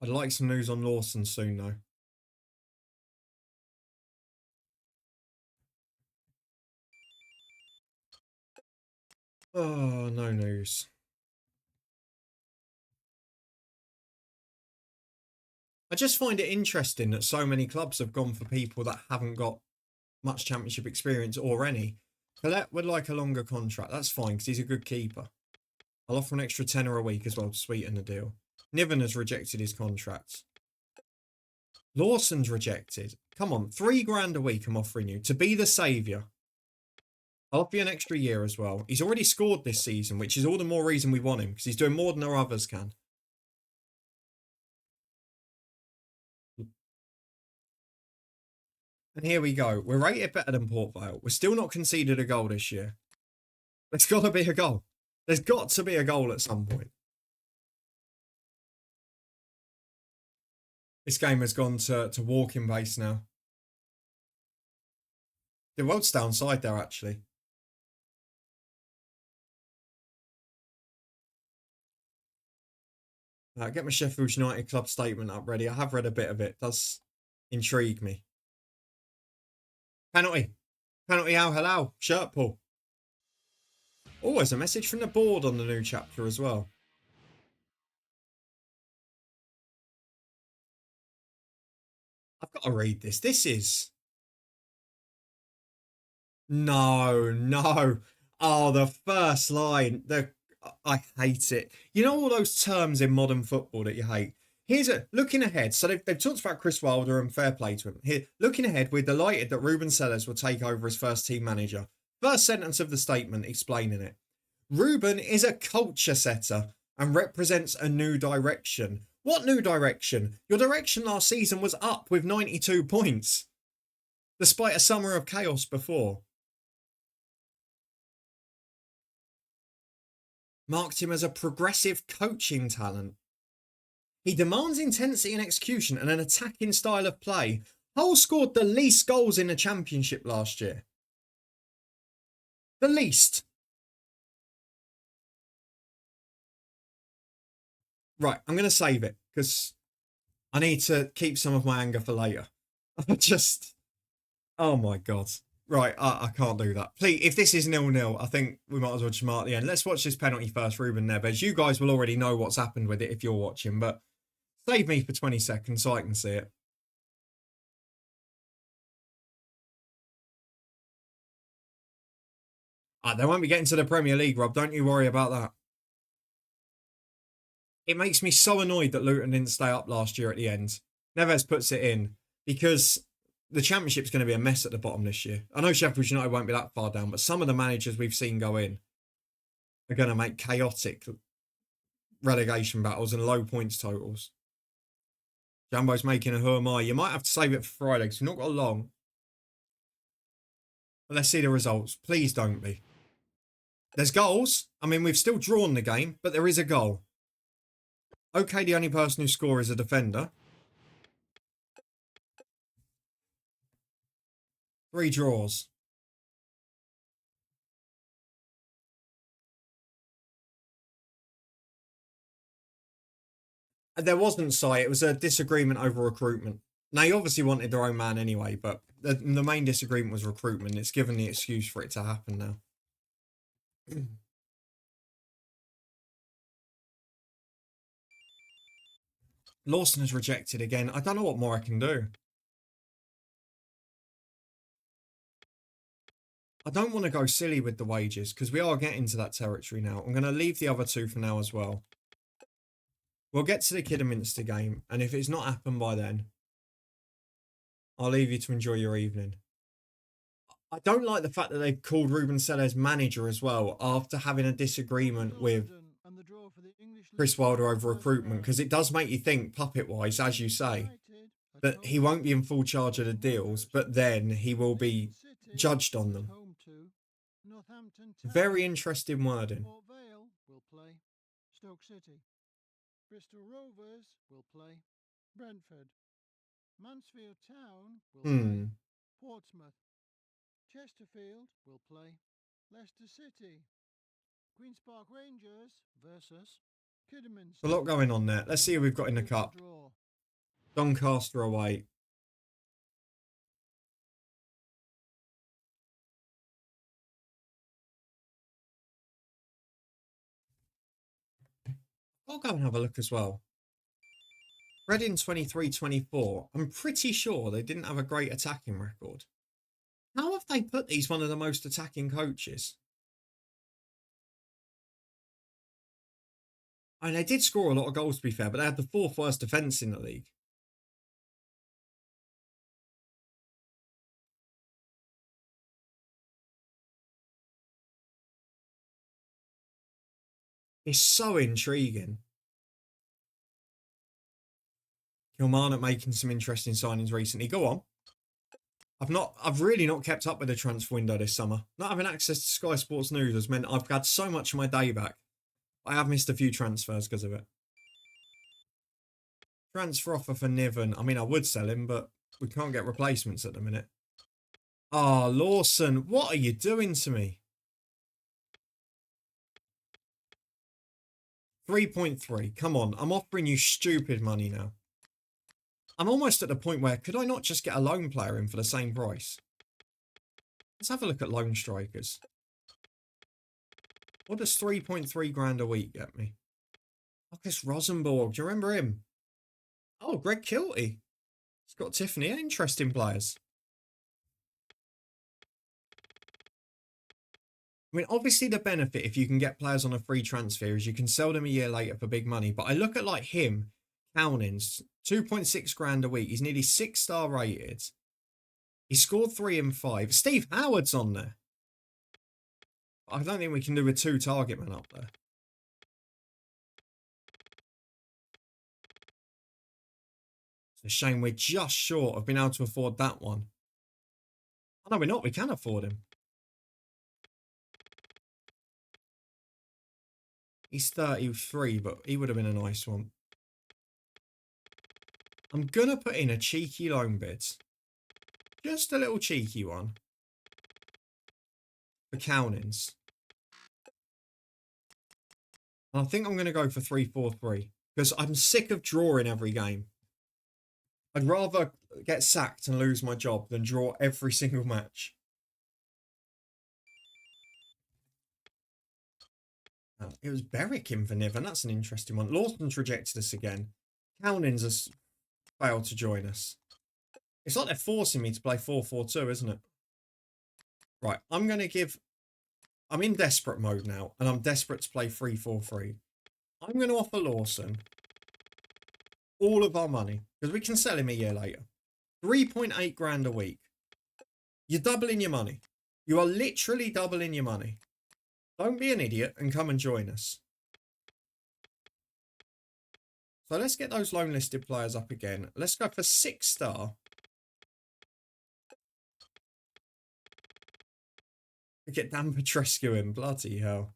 I'd like some news on Lawson soon, though. Oh, no news. I just find it interesting that so many clubs have gone for people that haven't got much championship experience or any. Collette would like a longer contract. That's fine because he's a good keeper. I'll offer an extra tenner a week as well to sweeten the deal. Niven has rejected his contract. Lawson's rejected. Come on, $3,000 a week I'm offering you to be the saviour. I'll offer you an extra year as well. He's already scored this season, which is all the more reason we want him because he's doing more than our others can. And here we go. We're rated better than Port Vale. We're still not conceded a goal this year. There's got to be a goal. There's got to be a goal at some point. This game has gone to walking base now. The world's downside there, actually. Get my Sheffield United club statement up ready. I have read a bit of it. It does intrigue me. Penalty. Penalty Al Halal. Shirt pull. Oh, there's a message from the board on the new chapter as well. I've got to read this. This is... No, no. Oh, the first line. I hate it. You know all those terms in modern football that you hate? Here's a looking ahead. So they've talked about Chris Wilder and fair play to him. Here, looking ahead, we're delighted that Ruben Sellers will take over as first team manager. First sentence of the statement explaining it. Ruben is a culture setter and represents a new direction. What new direction? Your direction last season was up with 92 points, despite a summer of chaos before. Marked him as a progressive coaching talent. He demands intensity and execution and an attacking style of play. Hull scored the least goals in the championship last year. The least. Right, I'm going to save it because I need to keep some of my anger for later. Oh my God. Right, I can't do that. Please, if this is 0-0, I think we might as well just mark the end. Let's watch this penalty first, Ruben Neves. You guys will already know what's happened with it if you're watching, but save me for 20 seconds so I can see it. They won't be getting to the Premier League, Rob. Don't you worry about that. It makes me so annoyed that Luton didn't stay up last year at the end. Neves puts it in because the Championship's going to be a mess at the bottom this year. I know Sheffield United won't be that far down, but some of the managers we've seen go in are going to make chaotic relegation battles and low points totals. Jumbo's making a who am I. You might have to save it for Friday because we've not got long. But let's see the results. Please don't be. There's goals. I mean, we've still drawn the game, but there is a goal. Okay, the only person who scores is a defender. 3 draws. There wasn't, Si. It was a disagreement over recruitment. Now, he obviously wanted their own man anyway, but the main disagreement was recruitment. It's given the excuse for it to happen now. Lawson has rejected again. I don't know what more I can do. I don't want to go silly with the wages because we are getting to that territory now. I'm going to leave the other two for now as well. We'll get to the Kidderminster game, and if it's not happened by then, I'll leave you to enjoy your evening. I don't like the fact that they've called Ruben Sellers manager as well after having a disagreement with Chris Wilder over recruitment, because it does make you think, puppet-wise, as you say, that he won't be in full charge of the deals, but then he will be judged on them. Very interesting wording.
Stoke City. Bristol Rovers will play Brentford. Mansfield Town will play Portsmouth. Chesterfield will play Leicester City. Queen's Park Rangers versus Kidderminster.
A lot going on there. Let's see who we've got in the cup. Doncaster away. I'll go and have a look as well. Reading 23-24. I'm pretty sure they didn't have a great attacking record. How have they put these one of the most attacking coaches? I mean, they did score a lot of goals, to be fair, but they had the fourth worst defence in the league. It's so intriguing. Kilmarnock making some interesting signings recently. Go on. I've really not kept up with the transfer window this summer. Not having access to Sky Sports News has meant I've had so much of my day back. I have missed a few transfers because of it. Transfer offer for Niven. I mean, I would sell him, but we can't get replacements at the minute. Oh, Lawson, what are you doing to me? 3.3. Come on, I'm offering you stupid money now. I'm almost at the point where, could I not just get a loan player in for the same price? Let's have a look at loan strikers. What does 3.3 grand a week get me? Marcus Rosenborg, do you remember him? Oh, Greg Kilty. Scott Tiffany, interesting players. I mean, obviously the benefit if you can get players on a free transfer is you can sell them a year later for big money. But I look at like him, Cownings, 2.6 grand a week. He's nearly 6-star rated. He scored 3 and 5. Steve Howard's on there. I don't think we can do a 2 target man up there. It's a shame we're just short of being able to afford that one. Oh, no, we're not. We can afford him. He's 33, but he would have been a nice one. I'm going to put in a cheeky loan bid. Just a little cheeky one. For Cownings. And I think I'm going to go for 3-4-3. Because I'm sick of drawing every game. I'd rather get sacked and lose my job than draw every single match. It was Berwick in for Niven. That's an interesting one. Lawson's rejected us again. Cownings has failed to join us. It's like they're forcing me to play 4-4-2, isn't it? Right, I'm in desperate mode now, and I'm desperate to play 3-4-3. I'm going to offer Lawson all of our money, because we can sell him a year later. 3.8 grand a week. You're doubling your money. You are literally doubling your money. Don't be an idiot and come and join us. So let's get those loan listed players up again. Let's go for 6-star. Get Dan Petrescu in. Bloody hell.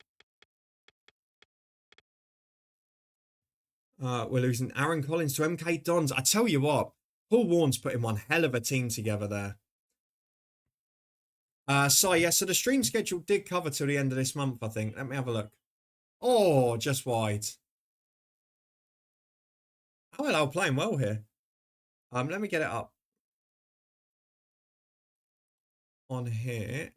We're losing Aaron Collins to MK Dons. I tell you what, Paul Warren's putting one hell of a team together there. So the stream schedule did cover till the end of this month, I think. Let me have a look. Oh, just wide. Oh, hello, playing well here. Let me get it up on here.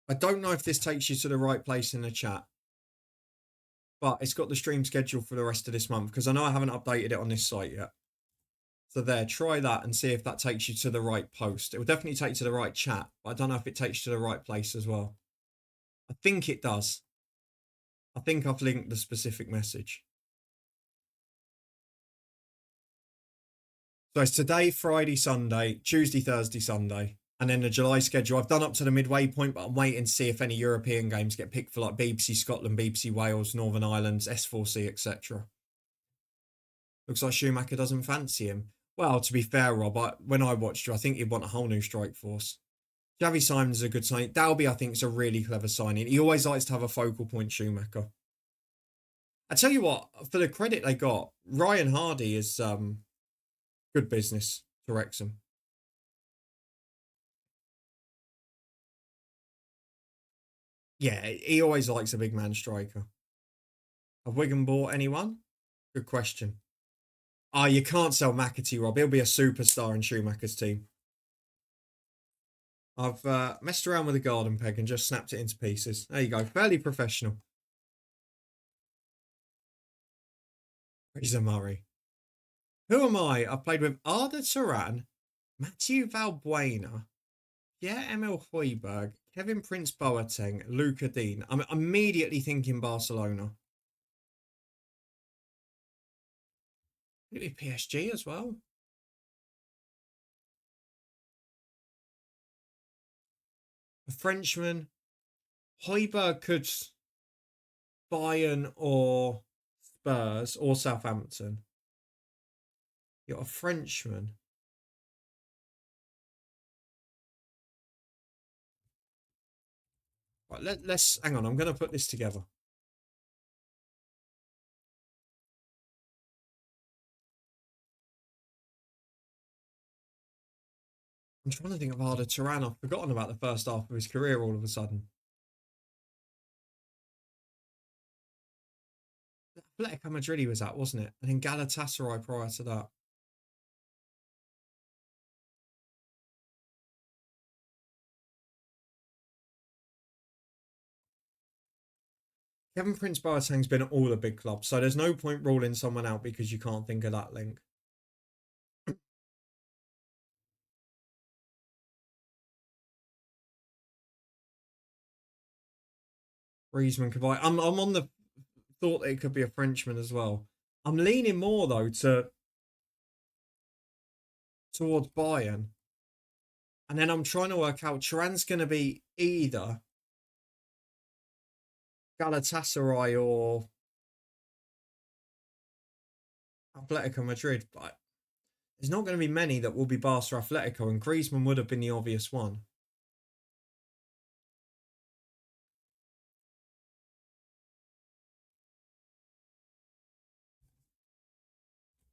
I don't know if this takes you to the right place in the chat, but it's got the stream schedule for the rest of this month because I know I haven't updated it on this site yet. So there, try that and see if that takes you to the right post. It will definitely take you to the right chat, but I don't know if it takes you to the right place as well. I think it does. I think I've linked the specific message. So it's today, Friday, Sunday, Tuesday, Thursday, Sunday. And then the July schedule, I've done up to the midway point, but I'm waiting to see if any European games get picked for like BBC Scotland, BBC Wales, Northern Irelands, S4C, etc. Looks like Schumacher doesn't fancy him. Well, to be fair, Rob, when I watched you, I think he'd want a whole new strike force. Javi Simon's a good signing. Dalby, I think, is a really clever signing. He always likes to have a focal point, Schumacher. I tell you what, for the credit they got, Ryan Hardy is good business to Wrexham. Yeah, he always likes a big man striker. Have Wigan bought anyone? Good question. Ah, you can't sell McAtee, Rob. He'll be a superstar in Schumacher's team. I've messed around with a garden peg and just snapped it into pieces. There you go. Fairly professional. Fraser Murray. Who am I? I've played with Arda Turan, Mathieu Valbuena, Pierre-Emile Højbjerg, Kevin Prince Boateng, Luca Dean. I'm immediately thinking Barcelona. Could it be PSG as well? A Frenchman. Højbjerg could Bayern or Spurs or Southampton. You're a Frenchman. Right, let's hang on. I'm going to put this together. I'm trying to think of Arda Turan. I've forgotten about the first half of his career all of a sudden. Atletico Madrid he was at, wasn't it? And then Galatasaray prior to that. Kevin Prince Boateng's been at all the big clubs, so there's no point ruling someone out because you can't think of that link. Griezmann could buy. I'm on the thought that it could be a Frenchman as well. I'm leaning more though towards Bayern, and then I'm trying to work out. Turan's going to be either Galatasaray or Atletico Madrid, but there's not going to be many that will be Barca Atletico, and Griezmann would have been the obvious one.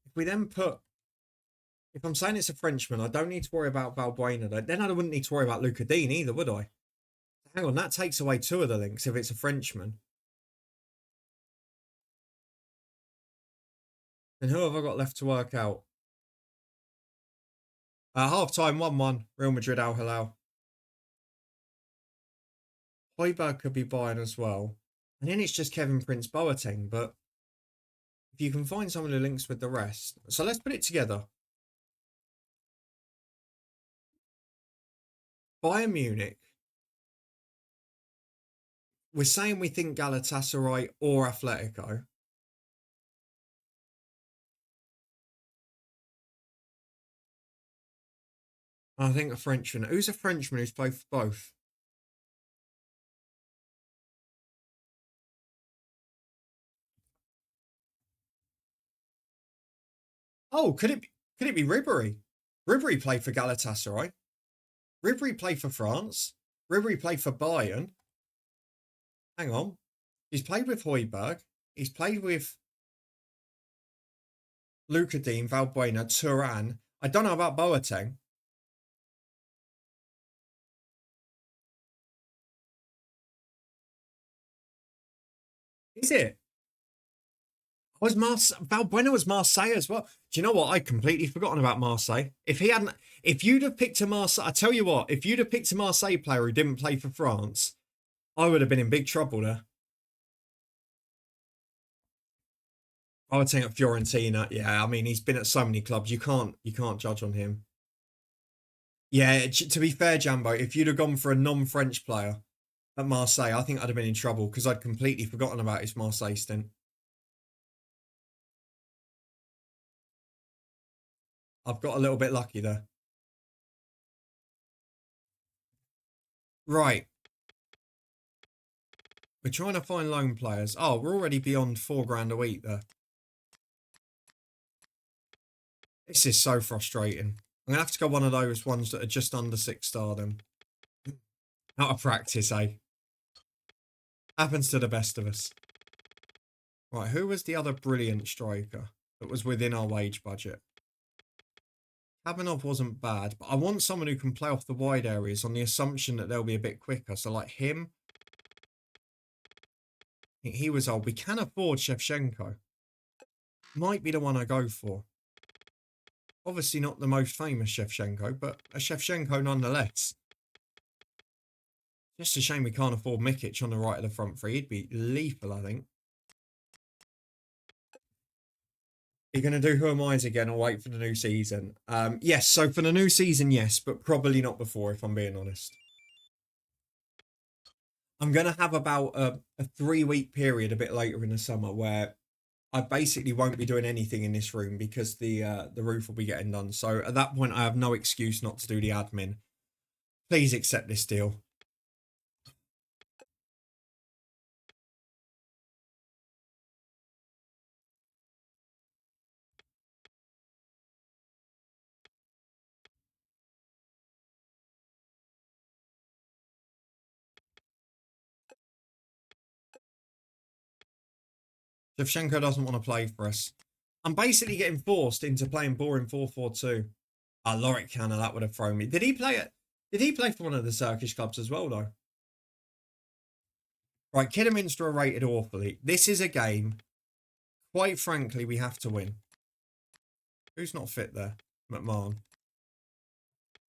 If we then if I'm saying it's a Frenchman, I don't need to worry about Valbuena. Then I wouldn't need to worry about Luca Dean either, would I? Hang on, that takes away two of the links if it's a Frenchman. Then who have I got left to work out? Half time 1-1, Real Madrid Al Hilal. Højbjerg could be buying as well. And then it's just Kevin Prince Boateng, but if you can find someone who links with the rest. So let's put it together. Bayern Munich. We're saying we think Galatasaray or Atletico. I think a Frenchman. Who's a Frenchman who's played for both? Oh, could it be Ribéry? Ribéry played for Galatasaray. Ribéry played for France. Ribéry played for Bayern. Hang on. He's played with Højbjerg. He's played with Luca Dean, Valbuena, Turan. I don't know about Boateng. Is it? Was Valbuena was Marseille as well? Do you know what? I'd completely forgotten about Marseille. If you'd have picked a Marseille, I tell you what, if you'd have picked a Marseille player who didn't play for France, I would have been in big trouble there. I would think at Fiorentina. Yeah, I mean he's been at so many clubs. You can't judge on him. Yeah, to be fair, Jambo, if you'd have gone for a non-French player at Marseille, I think I'd have been in trouble because I'd completely forgotten about his Marseille stint. I've got a little bit lucky there. Right. We're trying to find loan players. Oh, we're already beyond £4 a week there. This is so frustrating. I'm going to have to go one of those ones that are just under 6-star then. Out of practice, eh? Happens to the best of us. Right, who was the other brilliant striker that was within our wage budget? Kabanov wasn't bad, but I want someone who can play off the wide areas on the assumption that they'll be a bit quicker. So like him. He was old. We can afford Shevchenko. Might be the one I go for. Obviously not the most famous Shevchenko, but a Shevchenko nonetheless. Just a shame we can't afford Mikic on the right of the front three. He'd be lethal, I think. You're going to do Who Am I's again or wait for the new season? Yes, so for the new season, yes, but probably not before, if I'm being honest. I'm going to have about a 3-week period a bit later in the summer where I basically won't be doing anything in this room because the roof will be getting done. So at that point, I have no excuse not to do the admin. Please accept this deal. Shevchenko doesn't want to play for us. I'm basically getting forced into playing boring 4-4-2. Ah, Lorik Canna, that would have thrown me. Did he play for one of the Turkish clubs as well, though? Right, Kidderminster are rated awfully. This is a game, quite frankly, we have to win. Who's not fit there? McMahon.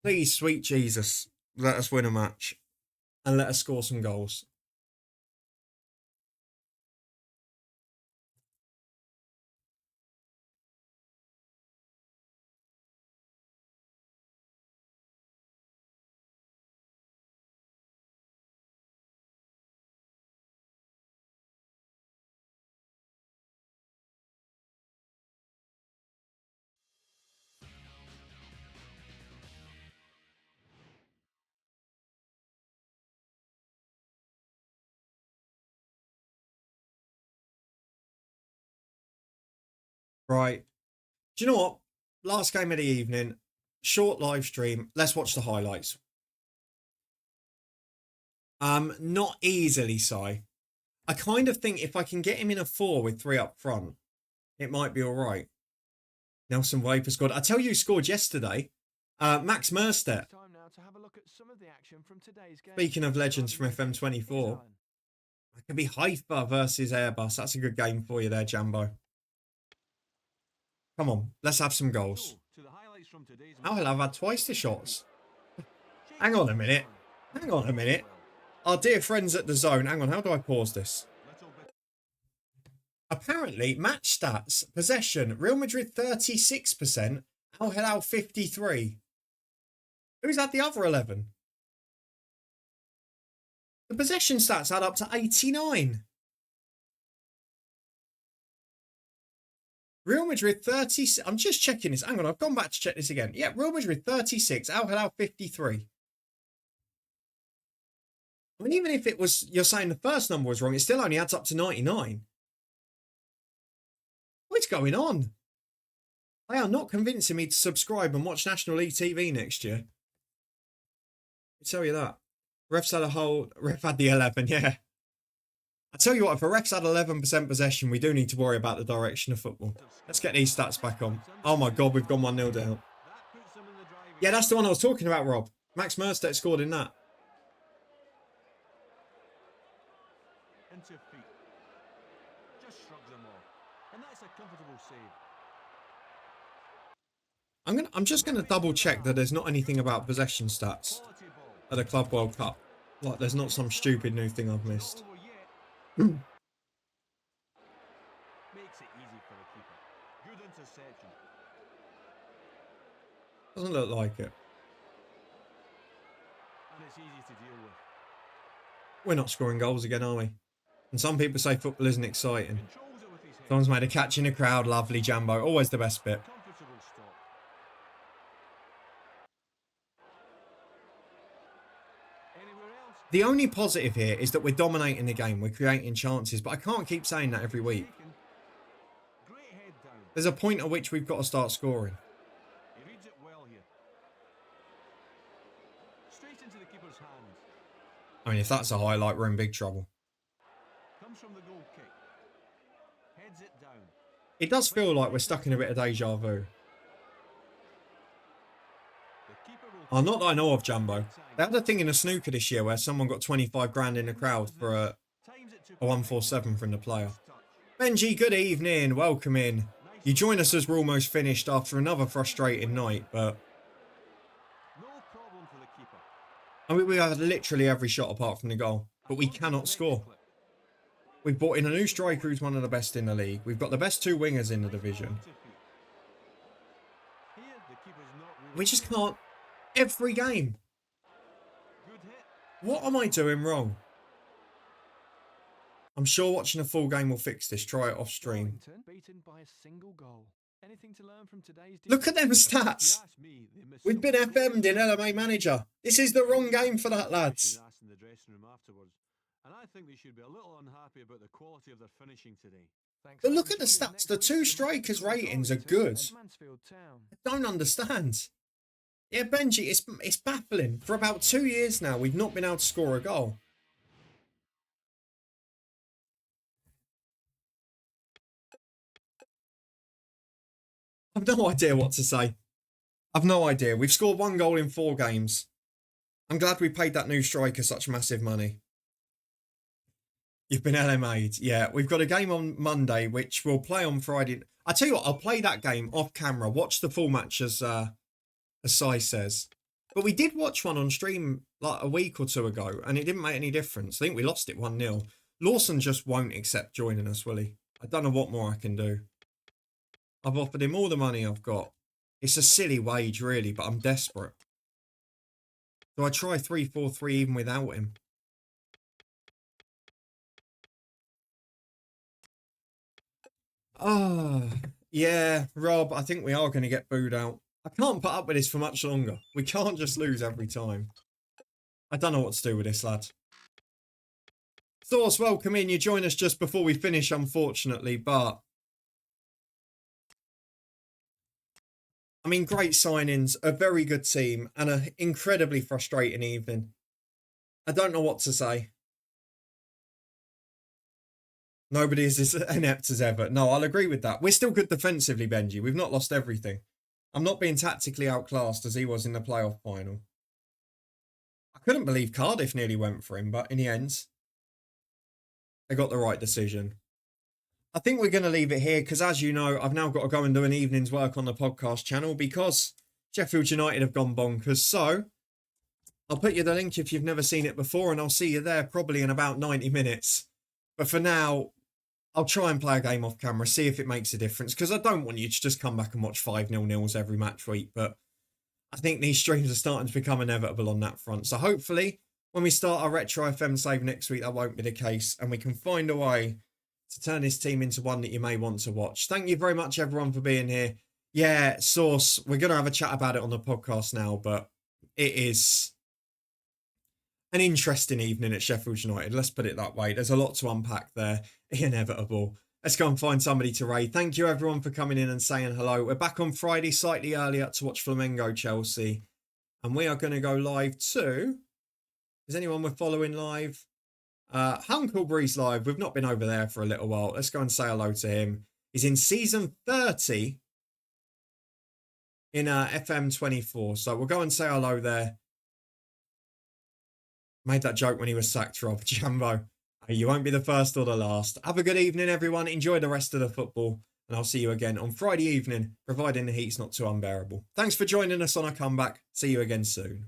Please, sweet Jesus, let us win a match. And let us score some goals. Right. Do you know what? Last game of the evening, short live stream. Let's watch the highlights. Not easily, Si. I kind of think if I can get him in a 4 with 3 up front, it might be all right. Nelson Viper scored. I tell you, who scored yesterday. Max Merstedt. Speaking of legends from FM24, that could be Haifa versus Airbus. That's a good game for you there, Jambo. Come on, let's have some goals. Oh, hell, I've had twice the shots. Hang on a minute. Hang on a minute. Our dear friends at the Zone. Hang on, how do I pause this? Apparently, match stats, possession, Real Madrid 36%, Al Hilal 53%. Who's had the other 11? The possession stats add up to 89. Real Madrid 36. I'm just checking this. Hang on, I've gone back to check this again. Yeah, Real Madrid 36, Al Hilal 53. I mean, even if it was, you're saying the first number was wrong, it still only adds up to 99. What's going on? They are not convincing me to subscribe and watch National League TV next year. I tell you that. Refs had the 11, yeah. I tell you what, if a ref's had 11% possession, we do need to worry about the direction of football. Let's get these stats back on. Oh my God, we've gone 1-0 down. Yeah, that's the one I was talking about, Rob. Max Merstedt scored in that.
Just shrugs them off. And that's a comfortable save.
I'm just gonna double check that there's not anything about possession stats
Quality ball.
at the Club World Cup. Like there's not some stupid new thing I've
Not
missed.
over yet. Makes it easy for the keeper. Good interception.
Doesn't look like it.
And it's easy to deal with.
We're not scoring goals again, are we? And some people say football isn't exciting.
Controls it with his head.
Someone's made a catch in the crowd. Lovely, Jambo. Always the best bit.
Comfortable stop. Anywhere else?
The only positive here is that we're dominating the game. We're creating chances, but I can't keep saying that every week.
Taken. Great head down.
There's a point at which we've got to start scoring.
He reads it well here. Straight into the keeper's hands.
I mean, if that's a highlight, we're in big trouble.
Comes from the goal kick. Heads it down.
It does feel like we're stuck in a bit of deja vu.
The keeper will
Oh, not that I know of, Jumbo. They had a thing in a snooker this year where someone got 25 grand in the crowd for a
times it to
147 from the player.
touch.
Benji, good evening. Welcome in. You join us as we're almost finished after another frustrating night, but
No problem for the keeper.
I mean, we had literally every shot apart from the goal, but we cannot score. We've brought in a new striker who's one of the best in the league. We've got the best two wingers in the division.
Here, the keeper's not really
We just can't. Every game.
good hit.
What am I doing wrong? I'm sure watching a full game will fix this. Try it off stream.
Darlington beaten by a single goal. Anything to learn from today's
Look at them
If you
stats.
ask me, they missed
We've been
something.
FM'd in LMA Manager. This is the wrong game for that, lads.
Questions asked in the dressing room afterwards, and I think they should be a little unhappy about the quality of their finishing today.
Thanks
But
for
look at the
joining us
stats.
next
The
week
two
for the
strikers'
match
ratings are
between
good.
Darlington and Mansfield Town.
I don't understand. Yeah, Benji, it's baffling. For about 2 years now, we've not been able to score a goal. I've no idea what to say. I've no idea. We've scored 1 goal in 4 games. I'm glad we paid that new striker such massive money. You've been LMA'd. Yeah, we've got a game on Monday, which we'll play on Friday. I tell you what, I'll play that game off camera. Watch the full match as Sai says. But we did watch one on stream like a week or two ago, and it didn't make any difference. I think we lost it 1-0. Lawson just won't accept joining us, will he? I don't know what more I can do. I've offered him all the money I've got. It's a silly wage, really, but I'm desperate. Do I try 3-4-3 even without him? Oh, yeah, Rob, I think we are going to get booed out. I can't put up with this for much longer. We can't just lose every time. I don't know what to do with this, lad. Thoughts, welcome in. You join us just before we finish, unfortunately, but... I mean, great signings, a very good team, and an incredibly frustrating evening. I don't know what to say. Nobody is as inept as ever. No, I'll agree with that. We're still good defensively, Benji. We've not lost everything. I'm not being tactically outclassed as he was in the playoff final. I couldn't believe Cardiff nearly went for him, but in the end, they got the right decision. I think we're going to leave it here because, as you know, I've now got to go and do an evening's work on the podcast channel because Sheffield United have gone bonkers. So I'll put you the link if you've never seen it before, and I'll see you there probably in about 90 minutes. But for now, I'll try and play a game off camera, see if it makes a difference, because I don't want you to just come back and watch 5-0 every match week. But I think these streams are starting to become inevitable on that front. So hopefully, when we start our Retro FM save next week, that won't be the case, and we can find a way to turn this team into one that you may want to watch. Thank you very much, everyone, for being here. Yeah, Source, we're going to have a chat about it on the podcast now, but it is an interesting evening at Sheffield United. Let's put it that way. There's a lot to unpack there. Inevitable. Let's go and find somebody to raid. Thank you, everyone, for coming in and saying hello. We're back on Friday, slightly earlier, to watch Flamengo Chelsea. And we are going to go live to... Is anyone we're following live? Hunkleberry's live. We've not been over there for a little while. Let's go and say hello to him. He's in season 30 in FM24. So we'll go and say hello there. Made that joke when he was sacked, Rob. Jambo. You won't be the first or the last. Have a good evening, everyone. Enjoy the rest of the football. And I'll see you again on Friday evening, providing the heat's not too unbearable. Thanks for joining us on a comeback. See you again soon.